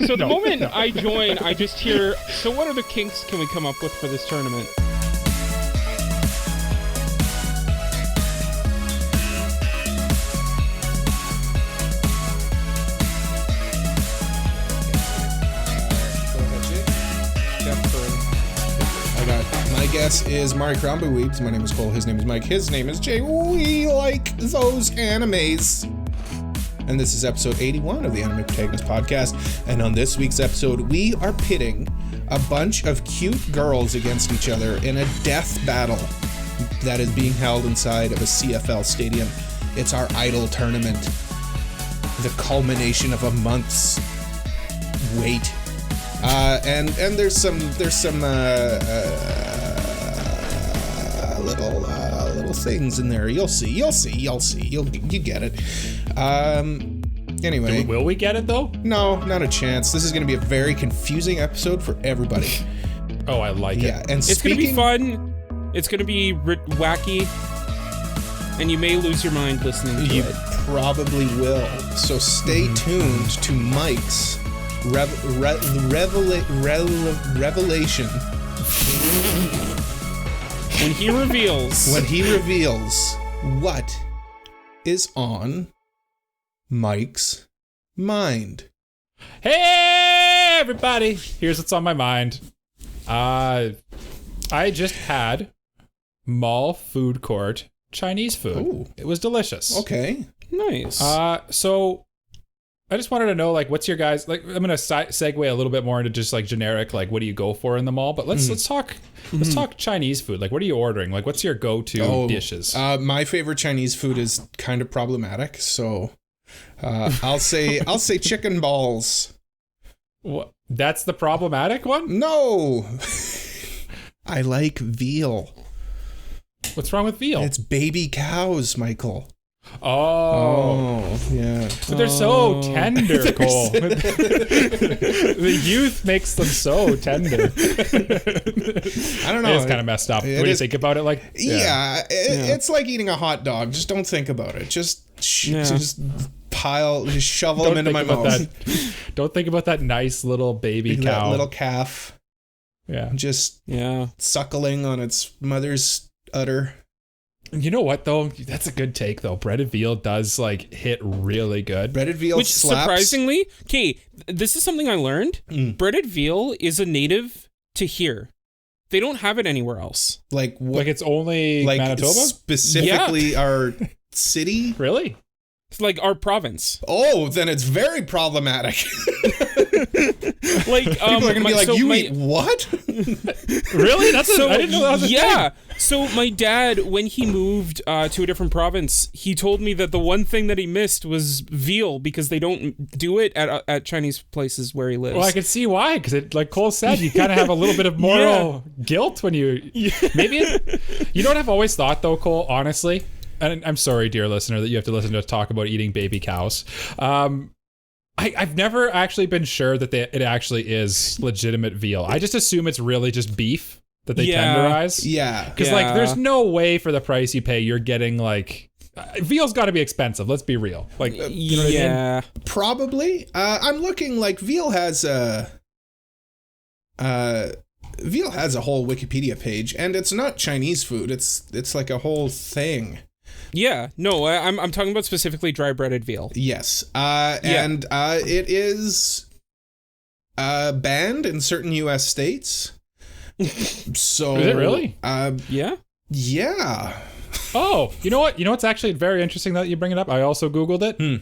So the moment I join, I just hear, so what other kinks can we come up with for this tournament? My guess is Mari Crownby Weeps. My name is Cole. His name is Mike. His name is Jay. We like those animes. And this is episode 81 of the Anime Protagonist Podcast. And on this week's episode, we are pitting a bunch of cute girls against each other in a death battle that is being held inside of a CFL stadium. It's our idol tournament. The culmination of a month's wait. And there's some little things in there. You'll get it. Anyway. Will we get it though? No, not a chance. This is going to be a very confusing episode for everybody. Oh, I like it. Yeah, and it's going to be fun. It's going to be wacky. And you may lose your mind listening to you it. Probably will. So stay tuned to Mike's revelation. When he reveals what is on Mike's mind. Hey everybody, here's what's on my mind. I just had mall food court Chinese food. Ooh. It was delicious. Okay. Nice. So I just wanted to know, like, what's your guys, like, I'm gonna segue a little bit more into just like generic, like, what do you go for in the mall? But let's talk Chinese food. Like, what are you ordering? Like, what's your go-to dishes? My favorite Chinese food is kind of problematic, so I'll say chicken balls. What? That's the problematic one? No, I like veal. What's wrong with veal? It's baby cows, Michael. Oh, yeah. But they're so tender, Cole. The youth makes them so tender. I don't know. It's kind of messed up. When you think about it, like it's like eating a hot dog. Just don't think about it. Just shovel them into my mouth. Don't think about that nice little baby cow, that little calf. Yeah, just suckling on its mother's udder. You know what though? That's a good take though. Breaded veal does like hit really good. Breaded veal Which slaps. Surprisingly, okay, this is something I learned. Breaded veal is a native to here. They don't have it anywhere else. Like what? Like it's only like Manitoba? Specifically our city? Really? It's like our province. Oh, then it's very problematic. Like people are gonna be like, you eat what? Really? I didn't know that was a thing. So my dad, when he moved to a different province, he told me that the one thing that he missed was veal because they don't do it at Chinese places where he lives. Well, I can see why, because it, like Cole said, you kind of have a little bit of moral guilt when you you know what I've always thought though, Cole, honestly, and I'm sorry, dear listener, that you have to listen to us talk about eating baby cows. I've never actually been sure that it actually is legitimate veal. I just assume it's really just beef that they tenderize. Yeah. Because like there's no way for the price you pay you're getting like veal's got to be expensive. Let's be real. Like you know what I mean? Probably. I'm looking like veal has a whole Wikipedia page, and it's not Chinese food. It's like a whole thing. Yeah, no, I'm talking about specifically dry breaded veal. Yes, and it is banned in certain U.S. states. So is it really? Yeah. Oh, you know what? You know what's actually very interesting that you bring it up? I also Googled it. Do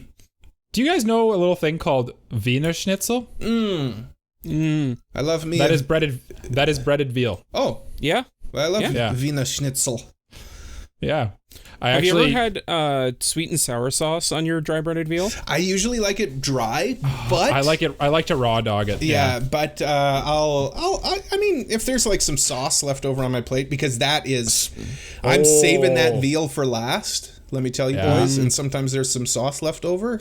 you guys know a little thing called Wiener Schnitzel? I love me. That is breaded veal. Oh, yeah. I love Wiener Schnitzel. Yeah. Have you ever had sweet and sour sauce on your dry breaded veal? I usually like it dry, but I like to raw dog it. Yeah, but I mean, if there's like some sauce left over on my plate, because that is, I'm saving that veal for last. Let me tell you, boys. And sometimes there's some sauce left over.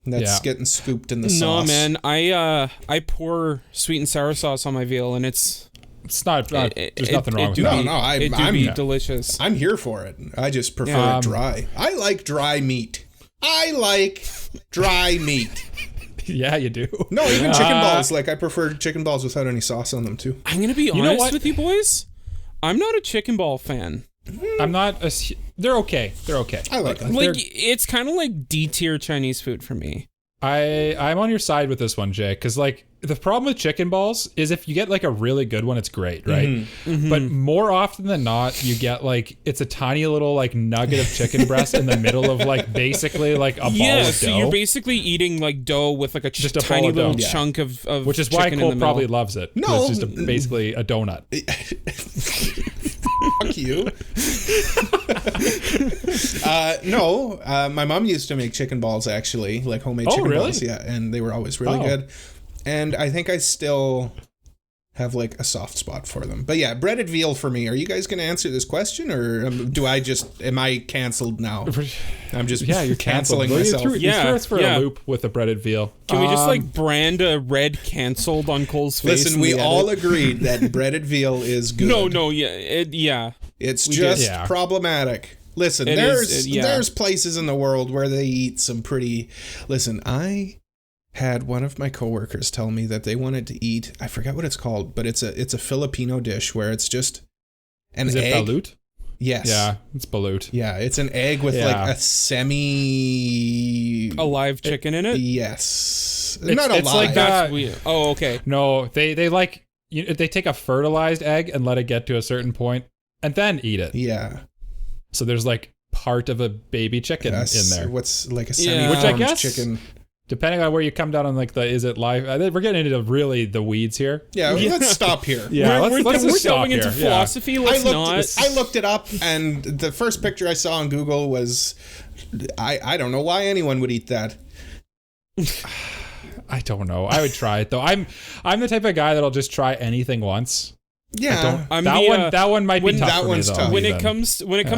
That's getting scooped in the sauce. No, man, I pour sweet and sour sauce on my veal, and it's not. There's nothing wrong with that. I'm delicious. I'm here for it. I just prefer it dry. I like dry meat. Yeah, you do. No, even chicken balls. Like, I prefer chicken balls without any sauce on them, too. I'm going to be know honest what? with you boys. I'm not a chicken ball fan. I'm not. They're okay. They're okay. I like them. Like, it's kind of like D-tier Chinese food for me. I'm on your side with this one, Jay, because like the problem with chicken balls is if you get like a really good one, it's great, right? But more often than not, you get like it's a tiny little like nugget of chicken breast in the middle of like basically like a ball of dough. So you're basically eating like dough with like Just a tiny ball of little dough. chunk of which is why chicken Cole in the probably middle. loves it. No. It's just basically a donut. Fuck you. No, my mom used to make chicken balls, actually, like homemade chicken really? balls. Yeah, and they were always really good. And I think I still have like a soft spot for them. But yeah, breaded veal for me. Are you guys going to answer this question, or am I canceled now? I'm just you're canceling canceled. myself. You threw us for a loop with the breaded veal. Can we just like brand a red canceled on Cole's face? Listen, we all agreed that breaded veal is good. Yeah. It's just problematic. Listen, there's places in the world where they eat some pretty... Listen, I had one of my coworkers tell me that they wanted to eat, I forgot what it's called, but it's a Filipino dish where it's just an egg. Is it balut? Yes. Yeah, it's balut. Yeah, it's an egg with like a alive chicken in it? Yes. Not alive. It's like that's weird. Oh, okay. No, they like they take a fertilized egg and let it get to a certain point and then eat it. Yeah. So there's like part of a baby chicken in there. What's like a semi-formed which I guess, chicken. Depending on where you come down on like is it live? We're getting into really the weeds here. Yeah, let's stop here. Yeah, we're let's going into here. philosophy. Let's not. I looked it up, and the first picture I saw on Google was, I don't know why anyone would eat that. I don't know. I would try it though. I'm the type of guy that'll just try anything once. Yeah, that one might be tough that for one's me, though, tough. When it comes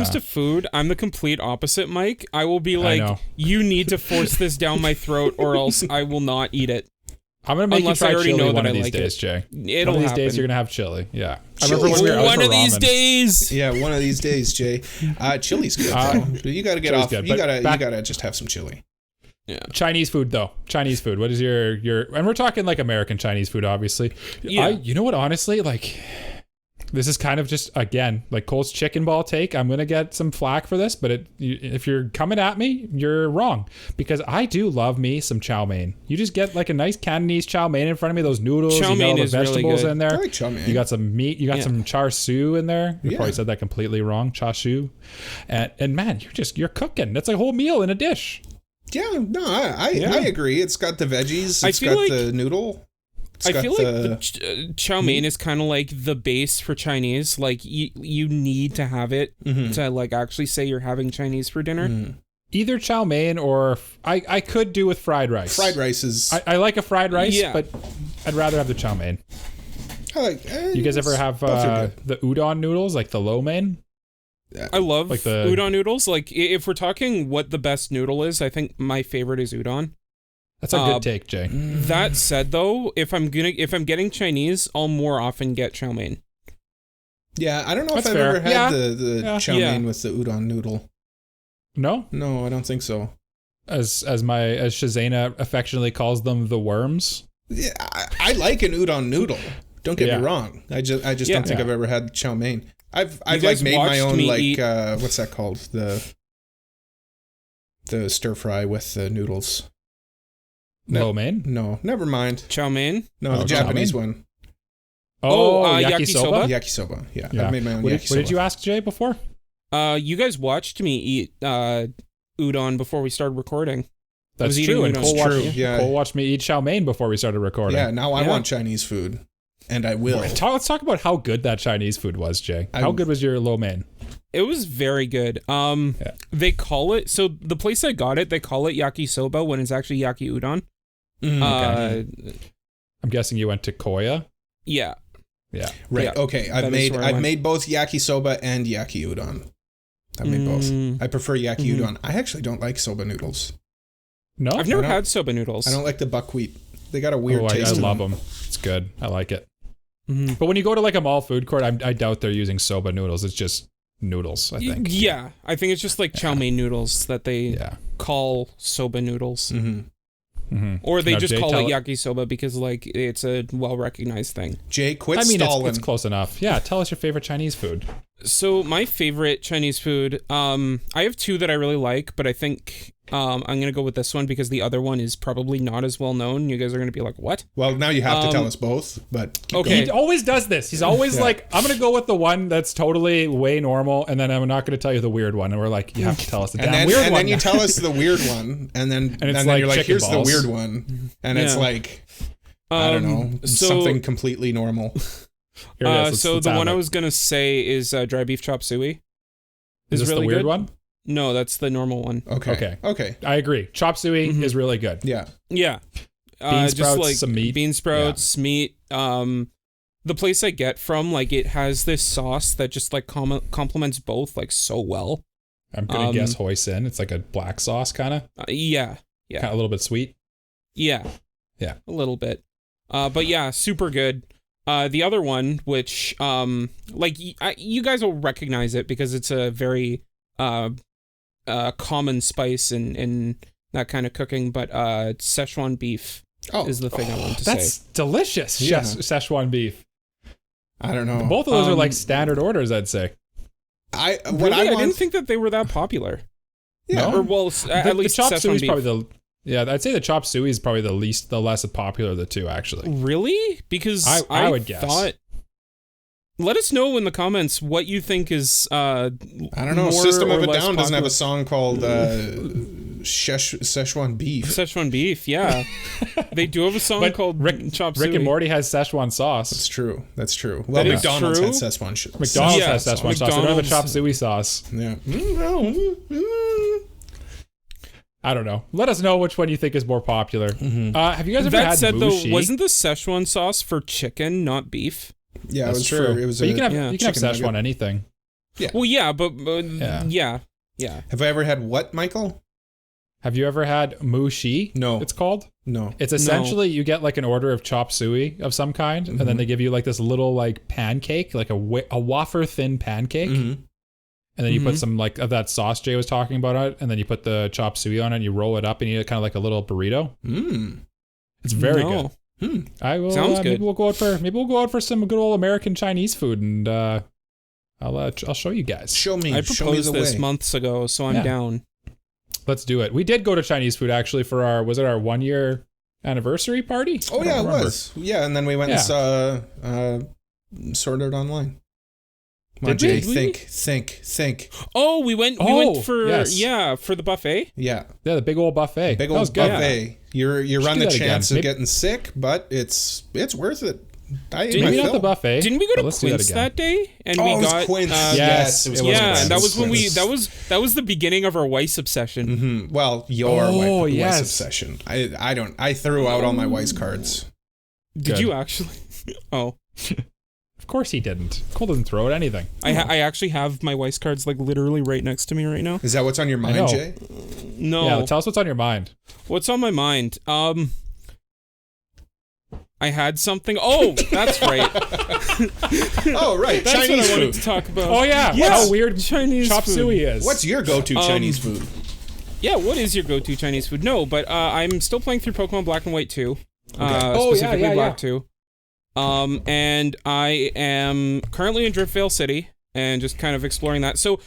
to food, I'm the complete opposite, Mike. I will be like, you need to force this down my throat, or else I will not eat it. I'm gonna make Unless you I try already chili know one that of I these like days, it. Jay. It'll one of these happen. days you're gonna have chili. Yeah, I Chili. remember when we were out One for of these ramen. days. Yeah, one of these days, Jay. Chili's good. You gotta get off. Good, you gotta just have some chili. Yeah. Chinese food though. Chinese food. What is your and we're talking like American Chinese food, obviously. Yeah. You know what? Honestly, like. This is kind of just, again, like Cole's chicken ball take. I'm going to get some flack for this, but if you're coming at me, you're wrong. Because I do love me some chow mein. You just get like a nice Cantonese chow mein in front of me, those noodles, Chow you got mein all the is really vegetables good. in there. I like chow mein. You got some meat, you got some char siu in there. You probably said that completely wrong, char siu. And man, you're cooking. That's a whole meal in a dish. Yeah, no, I agree. It's got the veggies, it's got the noodle. I feel like the chow mein is kind of like the base for Chinese. Like you need to have it to like actually say you're having Chinese for dinner. Either chow mein or I could do with fried rice. Fried rice is... I like a fried rice, but I'd rather have the chow mein. You guys ever have the udon noodles, like the lo mein? I love like the udon noodles. Like if we're talking what the best noodle is, I think my favorite is udon. That's a good take, Jay. That said, though, if I'm getting Chinese, I'll more often get chow mein. Yeah, I don't know That's if I've fair. ever had the chow mein with the udon noodle. No, I don't think so. As Shazana affectionately calls them, the worms. Yeah, I like an udon noodle. Don't get me wrong. I just don't think I've ever had chow mein. I've like made my own what's that called, the stir fry with the noodles. Lo mein? No, never mind. Chow mein? No, the Japanese one. Yakisoba? Yakisoba. Yeah, I've made my own yakisoba. What did you ask, Jay, before? You guys watched me eat udon before we started recording. That's true. And Cole Cole watched me eat chow mein before we started recording. Yeah, now I want Chinese food. And I will. Let's talk about how good that Chinese food was, Jay. How good was your lo mein? It was very good. They call it, so the place I got it, they call it yakisoba when it's actually yaki udon. Okay. I'm guessing you went to Koya. Yeah. Yeah. Right. Yeah, okay. I've made both yakisoba and yaki udon. I've made both. I prefer yaki udon. I actually don't like soba noodles. No, I've never had soba noodles. I don't like the buckwheat. They got a weird taste. I love them. It's good. I like it. But when you go to like a mall food court, I doubt they're using soba noodles. It's just noodles, I think. Yeah, I think it's just like chow mein noodles that they call soba noodles. Or they Now, just Jay, call it tell- yakisoba because like it's a well-recognized thing. Jay, quit I mean, stalling. it's close enough. Yeah, tell us your favorite Chinese food. So my favorite Chinese food, I have two that I really like, but I think I'm gonna go with this one because the other one is probably not as well known. You guys are gonna be like, what? Well, now you have to tell us both, but keep okay. going. He always does this. He's always like, I'm going to go with the one that's totally way normal, and then I'm not going to tell you the weird one. And we're like, you have to tell us the damn weird one. And then you tell us the weird one, and then you're like, here's balls. the weird one. And it's like, I don't know, so- something completely normal. Here it is. So Let's the have one I it. was gonna say is dry beef chop suey. Is this really the weird good. one? No, that's the normal one. Okay. I agree. Chop suey is really good. Yeah. Yeah. Bean Just sprouts, like some meat. bean sprouts, meat. The place I get from, like, it has this sauce that just like complements both like so well. I'm going to guess hoisin. It's like a black sauce kind of. Yeah. Kind of a little bit sweet. Yeah. Yeah. A little bit. But yeah, super good. The other one, which like you guys will recognize it because it's a very common spice in that kind of cooking, but Szechuan beef is the thing I want to That's say. delicious. Yeah. Szechuan beef. I don't know. Both of those are like standard orders, I'd say. I didn't think that they were that popular. Yeah. Or well, at least the chop Szechuan suey is beef. probably I'd say the chop suey is probably the less popular of the two, actually. Really? Because I would guess. thought. Let us know in the comments what you think is. I don't know. more System of or a less Down doesn't have popular. a song called Szechuan Beef. Szechuan beef, yeah. They do have a song But called Chop Suey. Rick and Morty has Szechuan sauce. That's true. Well, That is McDonald's true. had Szechuan shit. McDonald's Yeah, has Szechuan sauce. They don't have a McDonald's- chop suey sauce. Yeah. I don't know. Let us know which one you think is more popular. Have you guys ever That had said, mushi? though, wasn't the Szechuan sauce for chicken, not beef? Yeah, That's it was true. For, it was But you can have yeah. you can have chicken Szechuan nugget. anything. Well, yeah, but Yeah. yeah. Have I ever had what, Michael? Have you ever had mushi? No. It's called. No. It's essentially you get like an order of chop suey of some kind, and then they give you like this little like pancake, like a wafer thin pancake, and then you put some like of that sauce Jay was talking about on it, and then you put the chop suey on it, and you roll it up, and you eat it kind of like a little burrito. It's very good. I will. Sounds good. Maybe we'll go out for some good old American Chinese food, and I'll show you guys. Show me. I Show me proposed the this way. months ago, so I'm down. Let's do it. We did go to Chinese food actually for our 1 year anniversary party. Oh I yeah, don't it remember. was. Yeah, and then we went and saw Sorted Online. Come on, Did Jay, we? think. Oh, we went for yes. for the buffet. Yeah, Yeah, the big old buffet. big That was old good. buffet. You run do the that chance again. of getting sick, but it's worth it. I ate Didn't my Maybe not fill. the buffet. Didn't we go but to let's do that Quince again. that day? And Oh, we it was got Quince. yes, It was it was Quince. yeah, and that was when we Quince. that was the beginning of our Weiss obsession. Well, your Oh, Weiss yes. obsession. I threw out all my Weiss cards. Did Good. you actually? Oh, Of course he didn't. Cole didn't throw at anything. I actually have my Weiss cards like literally right next to me right now. Is that what's on your mind, know. Jay? No, Yeah, tell us what's on your mind. what's on my mind? I had something. Oh, that's right. Oh, right. That's Chinese what I wanted food. to talk about. Oh yeah, Yes. how weird Chinese chop food. suey is. What's your go-to Chinese food? Yeah, what is your go-to Chinese food? No, but I'm still playing through Pokemon Black and White 2. Oh, Specifically yeah. Black 2. And I am currently in Driftvale City and just kind of exploring that. So,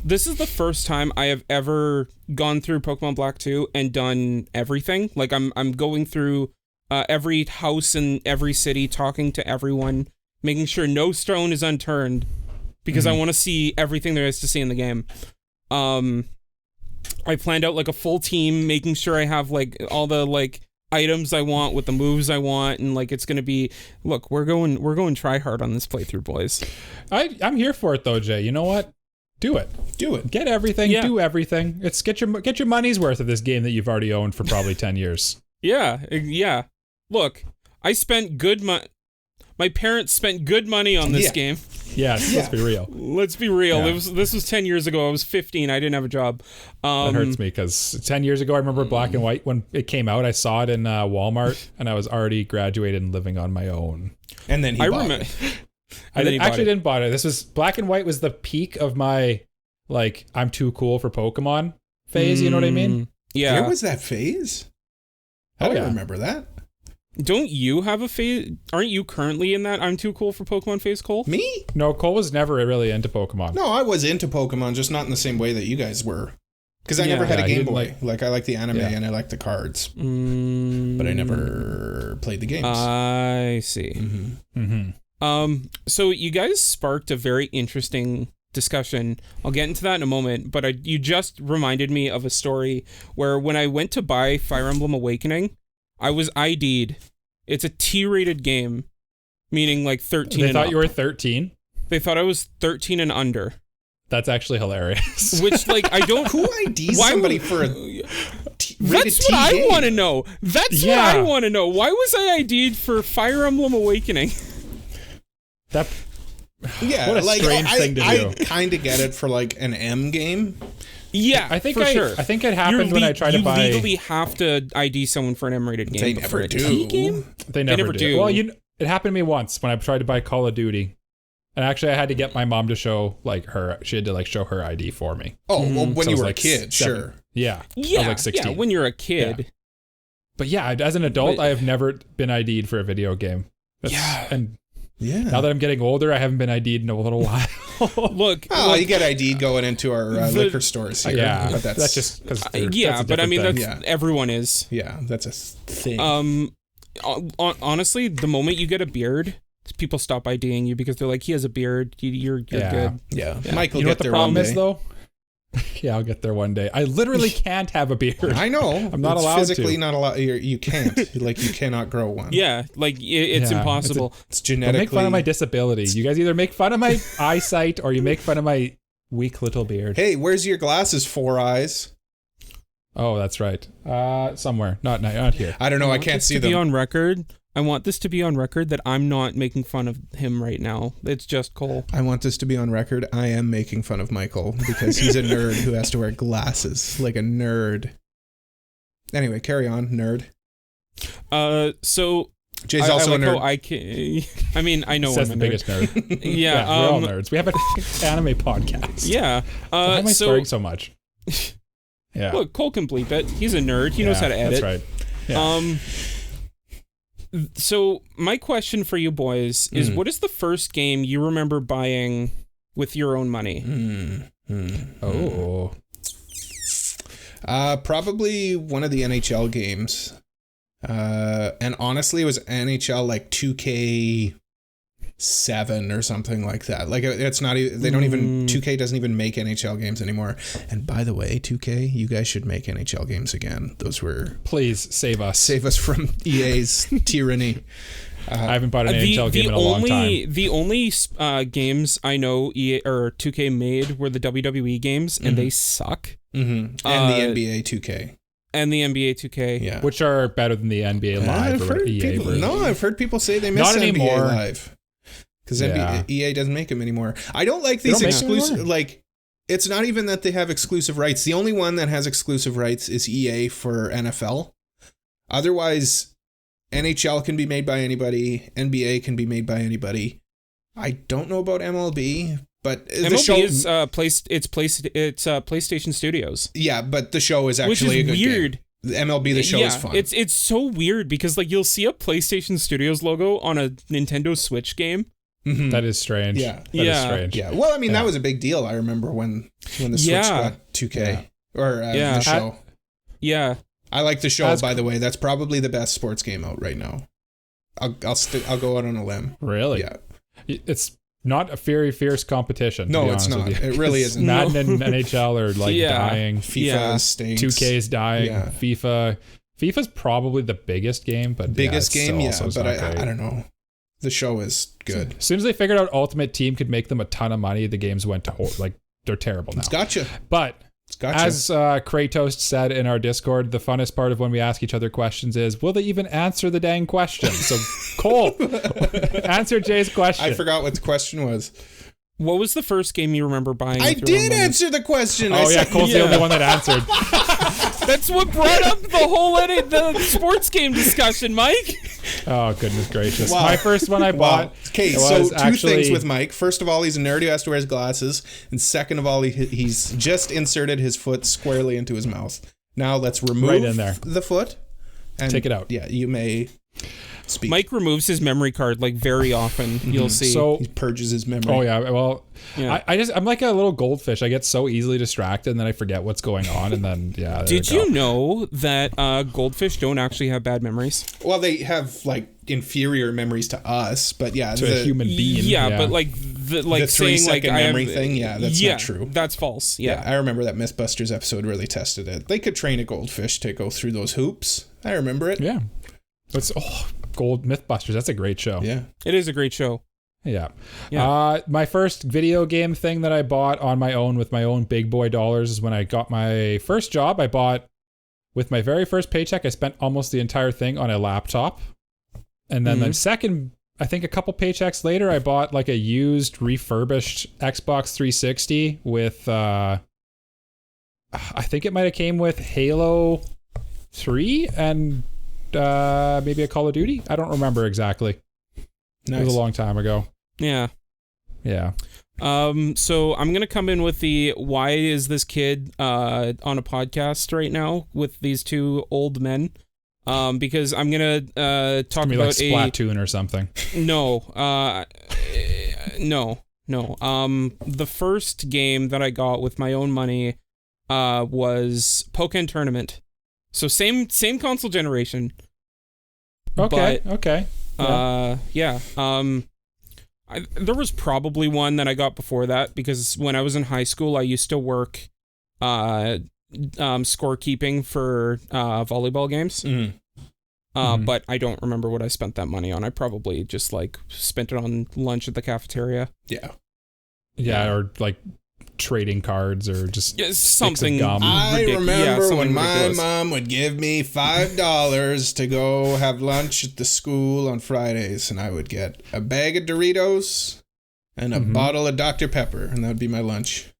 this is the first time I have ever gone through Pokemon Black 2 and done everything. Like I'm going through every house in every city, talking to everyone, making sure no stone is unturned because I want to see everything there is to see in the game. I planned out like a full team, making sure I have like all the like items I want with the moves I want, and like it's gonna be. Look, we're going try hard on this playthrough, boys. I'm here for it though, Jay. You know what? Do it. Do it. Get everything. Yeah. Do everything. It's get your money's worth of this game that you've already owned for probably 10 years. Yeah. Look, I spent good money. My parents spent good money on this Yeah. game. Yes, let's be real. Let's be real. Yeah. This was 10 years ago. I was 15. I didn't have a job. That hurts me because 10 years ago, I remember Black and White when it came out. I saw it in Walmart, and I was already graduated and living on my own. And then he I bought remember. it. I then he bought actually it. didn't buy it. This was Black and White was the peak of my like I'm too cool for Pokemon phase. You know what I mean? Yeah. There was that phase? I don't remember that. Don't you have a phase? Aren't you currently in that I'm too cool for Pokemon phase, Cole? Me? No, Cole was never really into Pokemon. No, I was into Pokemon, just not in the same way that you guys were. Because I never had a Game Boy. Like, I like the anime and I like the cards. But I never played the games. I see. So you guys sparked a very interesting discussion. I'll get into that in a moment, but you just reminded me of a story where when I went to buy Fire Emblem Awakening, I was ID'd. It's a T-rated game, meaning like 13 They and thought up. you were 13? They thought I was 13 and under. That's actually hilarious. Which, like, I don't... Who IDs somebody for a That's what I want to know. That's what I want to know. Why was I ID'd for Fire Emblem Awakening? What a like, strange thing to do. I kind of get it for like an M game. Yeah, I think for sure. I think it happened when I tried to buy... You legally have to ID someone for an M-rated game. They but never for a do. T game? They never do. Well, it happened to me once when I tried to buy Call of Duty. And actually, I had to get my mom to show, like, she had to, like, show her ID for me. Oh, well, when So you I was, were like, a kid, 7. sure. Yeah. Yeah, I was, like, 16. yeah, when you're a kid. Yeah. But yeah, as an adult, I have never been ID'd for a video game. And now that I'm getting older, I haven't been ID'd in a little while. Look, you get ID going into our liquor stores here. Yeah, but that's just because. but I mean, everyone is. Yeah, that's a thing. Honestly, the moment you get a beard, people stop IDing you because they're like, he has a beard. You're good. Yeah. Michael, you know get what the there problem one is day. though? Yeah, I'll get there one day. I literally can't have a beard. I know. I'm not allowed physically to. not allowed. You can't. Like, you cannot grow one. Yeah, like it's impossible. It's genetically. Don't make fun of my disability. You guys either make fun of my eyesight or you make fun of my weak little beard. Hey, where's your glasses, Four Eyes? Oh, that's right. Somewhere. Not here. I don't know. I can't see them. Be on record. I want this to be on record that I'm not making fun of him right now. It's just Cole. I want this to be on record. I am making fun of Michael because he's a nerd who has to wear glasses like a nerd. Anyway, carry on, nerd. So Jay's also a nerd. I mean, I know Says I'm the a nerd. biggest nerd. Yeah, we're all nerds. We have an anime podcast. Yeah. Why am I swearing so much? Yeah. Look, Cole can bleep it. He's a nerd. He knows how to edit. That's right. Yeah. So my question for you boys is, what is the first game you remember buying with your own money? Probably one of the NHL games. And honestly, it was NHL like 2K7 or something like that. Like, it's not even, they don't even, 2K doesn't even make NHL games anymore. And by the way, 2K, you guys should make NHL games again. Those were... Please save us. Save us from EA's tyranny. I haven't bought an NHL game in a long time. The only games I know EA or 2K made were the WWE games, and they suck. And the NBA 2K. And the NBA 2K. Yeah. Which are better than the NBA Live or EA version. No, I've heard people say they miss Not NBA anymore. Live. Because EA doesn't make them anymore. I don't like these exclusive... Like, it's not even that they have exclusive rights. The only one that has exclusive rights is EA for NFL. Otherwise, NHL can be made by anybody. NBA can be made by anybody. I don't know about MLB, but MLB the show is PlayStation Studios. Yeah, but the show is actually which is a good weird. Game. The MLB the show is fun. It's so weird because like you'll see a PlayStation Studios logo on a Nintendo Switch game. That is strange. Yeah. That is strange. Yeah. Well, I mean, that was a big deal. I remember when the Switch got 2K or the show. I like the show, by the way. That's probably the best sports game out right now. I'll go out on a limb. Really? Yeah. It's not a very fierce competition. No, it's not. It really isn't. Madden and NHL are like dying. FIFA stinks. 2K is dying. Yeah. FIFA's probably the biggest game, but biggest game, but I don't know. The show is good. As soon as they figured out Ultimate Team could make them a ton of money, the games went to they're terrible now. It's gotcha. But as Kratos said in our Discord, the funnest part of when we ask each other questions is, will they even answer the dang question? So, Cole, answer Jay's question. I forgot what the question was. What was the first game you remember buying? I did answer the question. Oh, Cole's the only one that answered. That's what brought up the sports game discussion, Mike. Oh, goodness gracious. Wow. My first one I bought. Okay, so two things with Mike. First of all, he's a nerd who has to wear his glasses. And second of all, he's just inserted his foot squarely into his mouth. Now let's remove the foot And take it out. Yeah, you may speak. Mike removes his memory card like very often. You'll see. So He purges his memory. Oh yeah, well, Yeah. I'm like a little goldfish. I get so easily distracted, and then I forget what's going on, and then yeah. Did you know that goldfish don't actually have bad memories? Well, they have like inferior memories to us, but yeah, to a human being? Yeah, but like the the saying like 3-second I have, memory thing. Yeah, that's not true. That's false. Yeah. I remember that Mythbusters episode really tested it. They could train a goldfish to go through those hoops. I remember it. Yeah. It's Gold Mythbusters. That's a great show. Yeah. It is a great show. Yeah. Yeah. My first video game thing that I bought on my own with my own big boy dollars is when I got my first job. I bought, with my very first paycheck, I spent almost the entire thing on a laptop. And then the second, I think a couple paychecks later, I bought like a used refurbished Xbox 360 with, I think it might have came with Halo 3 and maybe a Call of Duty. I don't remember exactly. Nice. It was a long time ago. Yeah. Yeah. So I'm gonna come in with the why is this kid on a podcast right now with these two old men? Because I'm gonna talk It's about like Splatoon or something. No. The first game that I got with my own money was Pokken Tournament. So same console generation. Okay. But, okay. Yeah. There was probably one that I got before that because when I was in high school, I used to work scorekeeping for volleyball games. But I don't remember what I spent that money on. I probably just like spent it on lunch at the cafeteria. Yeah, or like trading cards or just something. Gum. I remember something when my ridiculous. mom would give me $5 to go have lunch at the school on Fridays, and I would get a bag of Doritos and a bottle of Dr. Pepper, and that would be my lunch.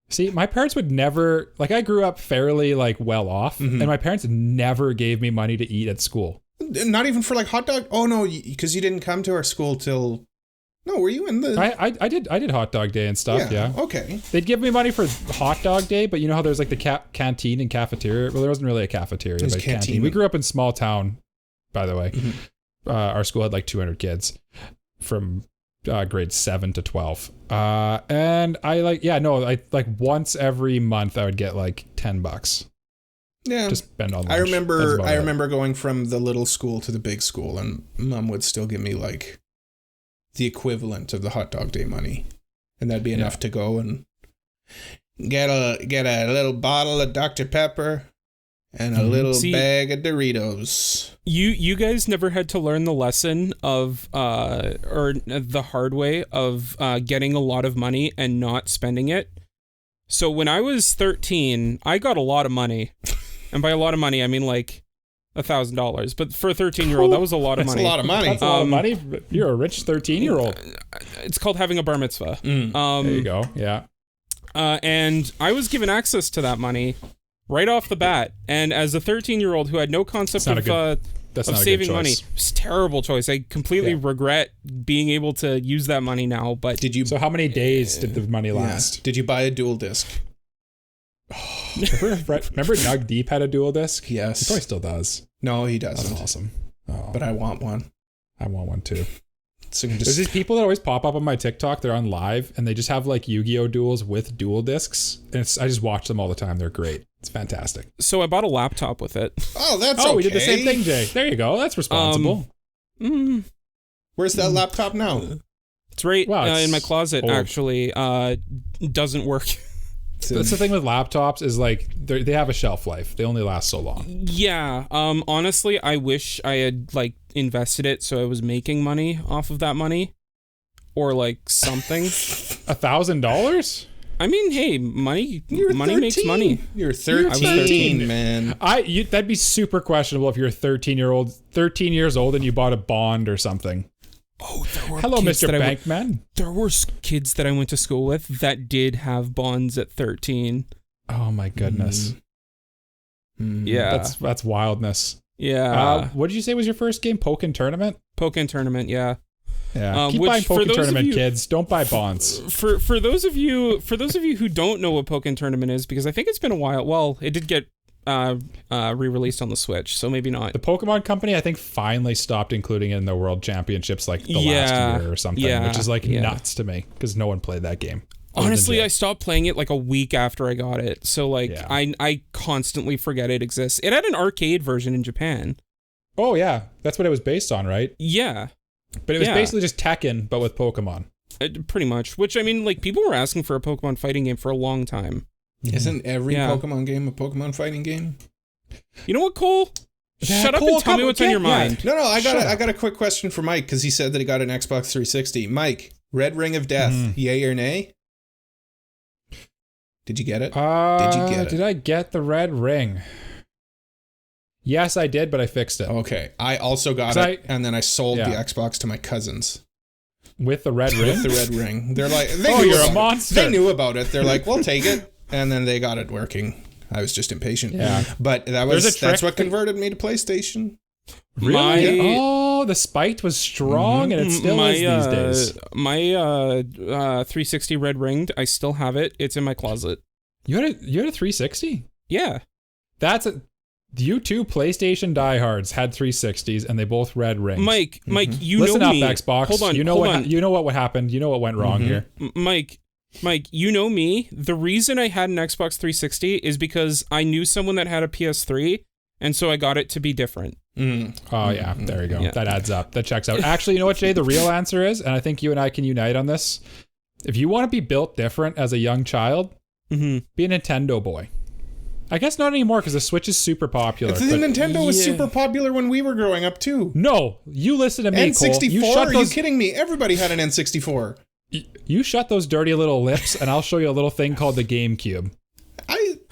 See, my parents would never, like, I grew up fairly like well off, and my parents never gave me money to eat at school. Not even for like hot dog? Oh no, because you didn't come to our school till... No, were you in the... I did hot dog day and stuff, yeah. Okay. They'd give me money for hot dog day, but you know how there's like the canteen and cafeteria? Well, there wasn't really a cafeteria, but a canteen. We grew up in small town, by the way. Our school had like 200 kids from grades 7 to 12. And I once every month I would get like $10. Yeah. Just spend on lunch. I remember going from the little school to the big school, and Mom would still give me like the equivalent of the hot dog day money, and that'd be enough to go and get a little bottle of Dr. Pepper and a little bag of Doritos. You guys never had to learn the lesson of or the hard way of getting a lot of money and not spending it. So when I was 13, I got a lot of money, and by a lot of money I mean like $1,000, but for a 13-year-old, that was a lot of money. That's a lot of money. That's a lot of money. You're a rich 13-year-old. It's called having a bar mitzvah. There you go. Yeah. And I was given access to that money right off the bat. And as a 13-year-old who had no concept of saving money, it's a terrible choice. I completely regret being able to use that money now. But So how many days did the money last? Yeah. Did you buy a dual disc? Remember Nug Deep had a dual disc? Yes. He probably still does. No, he doesn't. That's awesome. Oh, But I want one. I want one too. So There's these people that always pop up on my TikTok. They're on live and they just have like Yu-Gi-Oh duels with dual discs. And I just watch them all the time. They're great. It's fantastic. so I bought a laptop with it. Oh, that's okay. We did the same thing, Jay. There you go. That's responsible. Where's that laptop now? It's right Wow, in my closet, old. actually. Doesn't work. That's the thing with laptops is like they have a shelf life. They only last so long. Yeah. Honestly, I wish I had like invested it so I was making money off of that money, or like something. $1,000? I mean, hey, money You're money 13. makes money. You're 13, I was 13. man. That'd be super questionable if you're 13 years old and you bought a bond or something. Oh, there were Hello, kids Mr. that Bankman. there were kids that I went to school with that did have bonds at 13. Oh my goodness. Yeah. That's wildness. Yeah. What did you say was your first game? Pokken Tournament? Pokken Tournament, yeah. Yeah. Keep which, buying for Pokken those of Tournament, you- kids. Don't buy bonds. For those of you who don't know what Pokken Tournament is, because I think it's been a while. Well, it did get re-released on the Switch, so maybe not. The Pokemon Company, I think, finally stopped including it in the World Championships like the last year or something, which is like nuts to me because no one played that game. Honestly, I stopped playing it like a week after I got it, so like I constantly forget it exists. It had an arcade version in Japan. Oh yeah, that's what it was based on, right? Yeah. But it was basically just Tekken, but with Pokemon. Pretty much. Which, I mean, like, people were asking for a Pokemon fighting game for a long time. Isn't every Pokemon game a Pokemon fighting game? You know what, Cole? Shut up and tell me what's on your mind. No, I got a quick question for Mike, because he said that he got an Xbox 360. Mike, Red Ring of Death, yay or nay? Did you get it? Did I get the Red Ring? Yes, I did, but I fixed it. Okay. I also got it, and then I sold the Xbox to my cousins. With the Red Ring? With the Red Ring. They're like, you're a monster. They knew about it. They're like, we'll take it. And then they got it working. I was just impatient. Yeah. But that's what converted me to PlayStation. Really? Oh, the spite was strong, and it still is these days. My 360 Red Ringed, I still have it. It's in my closet. You had a 360? Yeah. You two PlayStation diehards had 360s, and they both red rings. Mike, you Listen know up, me. Xbox. Hold on, you know what happened. You know what went wrong here. Mike, you know me. The reason I had an Xbox 360 is because I knew someone that had a PS3, and so I got it to be different. Oh yeah, there you go. Yeah. That adds up. That checks out. Actually, you know what, Jay? The real answer is, and I think you and I can unite on this. If you want to be built different as a young child, be a Nintendo boy. I guess not anymore because the Switch is super popular. The Nintendo was super popular when we were growing up too. No, you listen to me, N64? Cole. Are you kidding me? Everybody had an N64. You shut those dirty little lips, and I'll show you a little thing called the GameCube.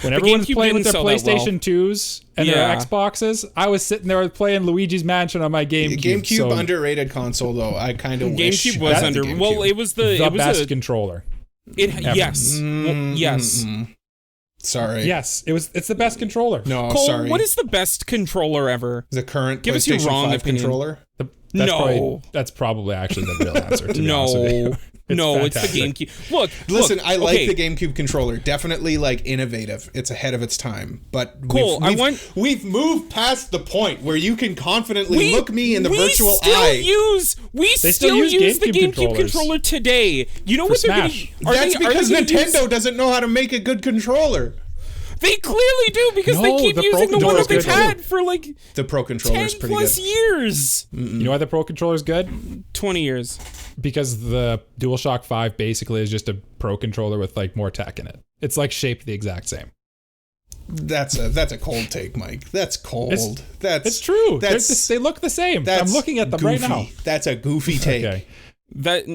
When The everyone's GameCube playing with their didn't sell that PlayStation 2s and their Xboxes, I was sitting there playing Luigi's Mansion on my GameCube. GameCube underrated console though. I kind of wish GameCube was GameCube. Well, it was the best controller. Yes. Yes. Sorry. Yes, it's the best controller. No, Cole, sorry. what is the best controller ever? The current Give us your PlayStation wrong 5 opinion. controller? That's probably actually the real answer. To be honest with you. It's the GameCube. Listen, I like the GameCube controller. Definitely like innovative. It's ahead of its time. But Cole, we've moved past the point where you can confidently look me in the virtual eye. We still use the GameCube controller today. You know what they're going to... That's because Nintendo doesn't know how to make a good controller. They clearly do because they keep using the one that they've had for like the Pro controller is 10 pretty plus good. years. You know why the Pro controller is good? 20 years. Because the DualShock 5 basically is just a Pro controller with like more tech in it. It's like shaped the exact same. That's a cold take, Mike. That's cold. It's true. They look the same. I'm looking at them goofy. Right now. That's a goofy take. Okay.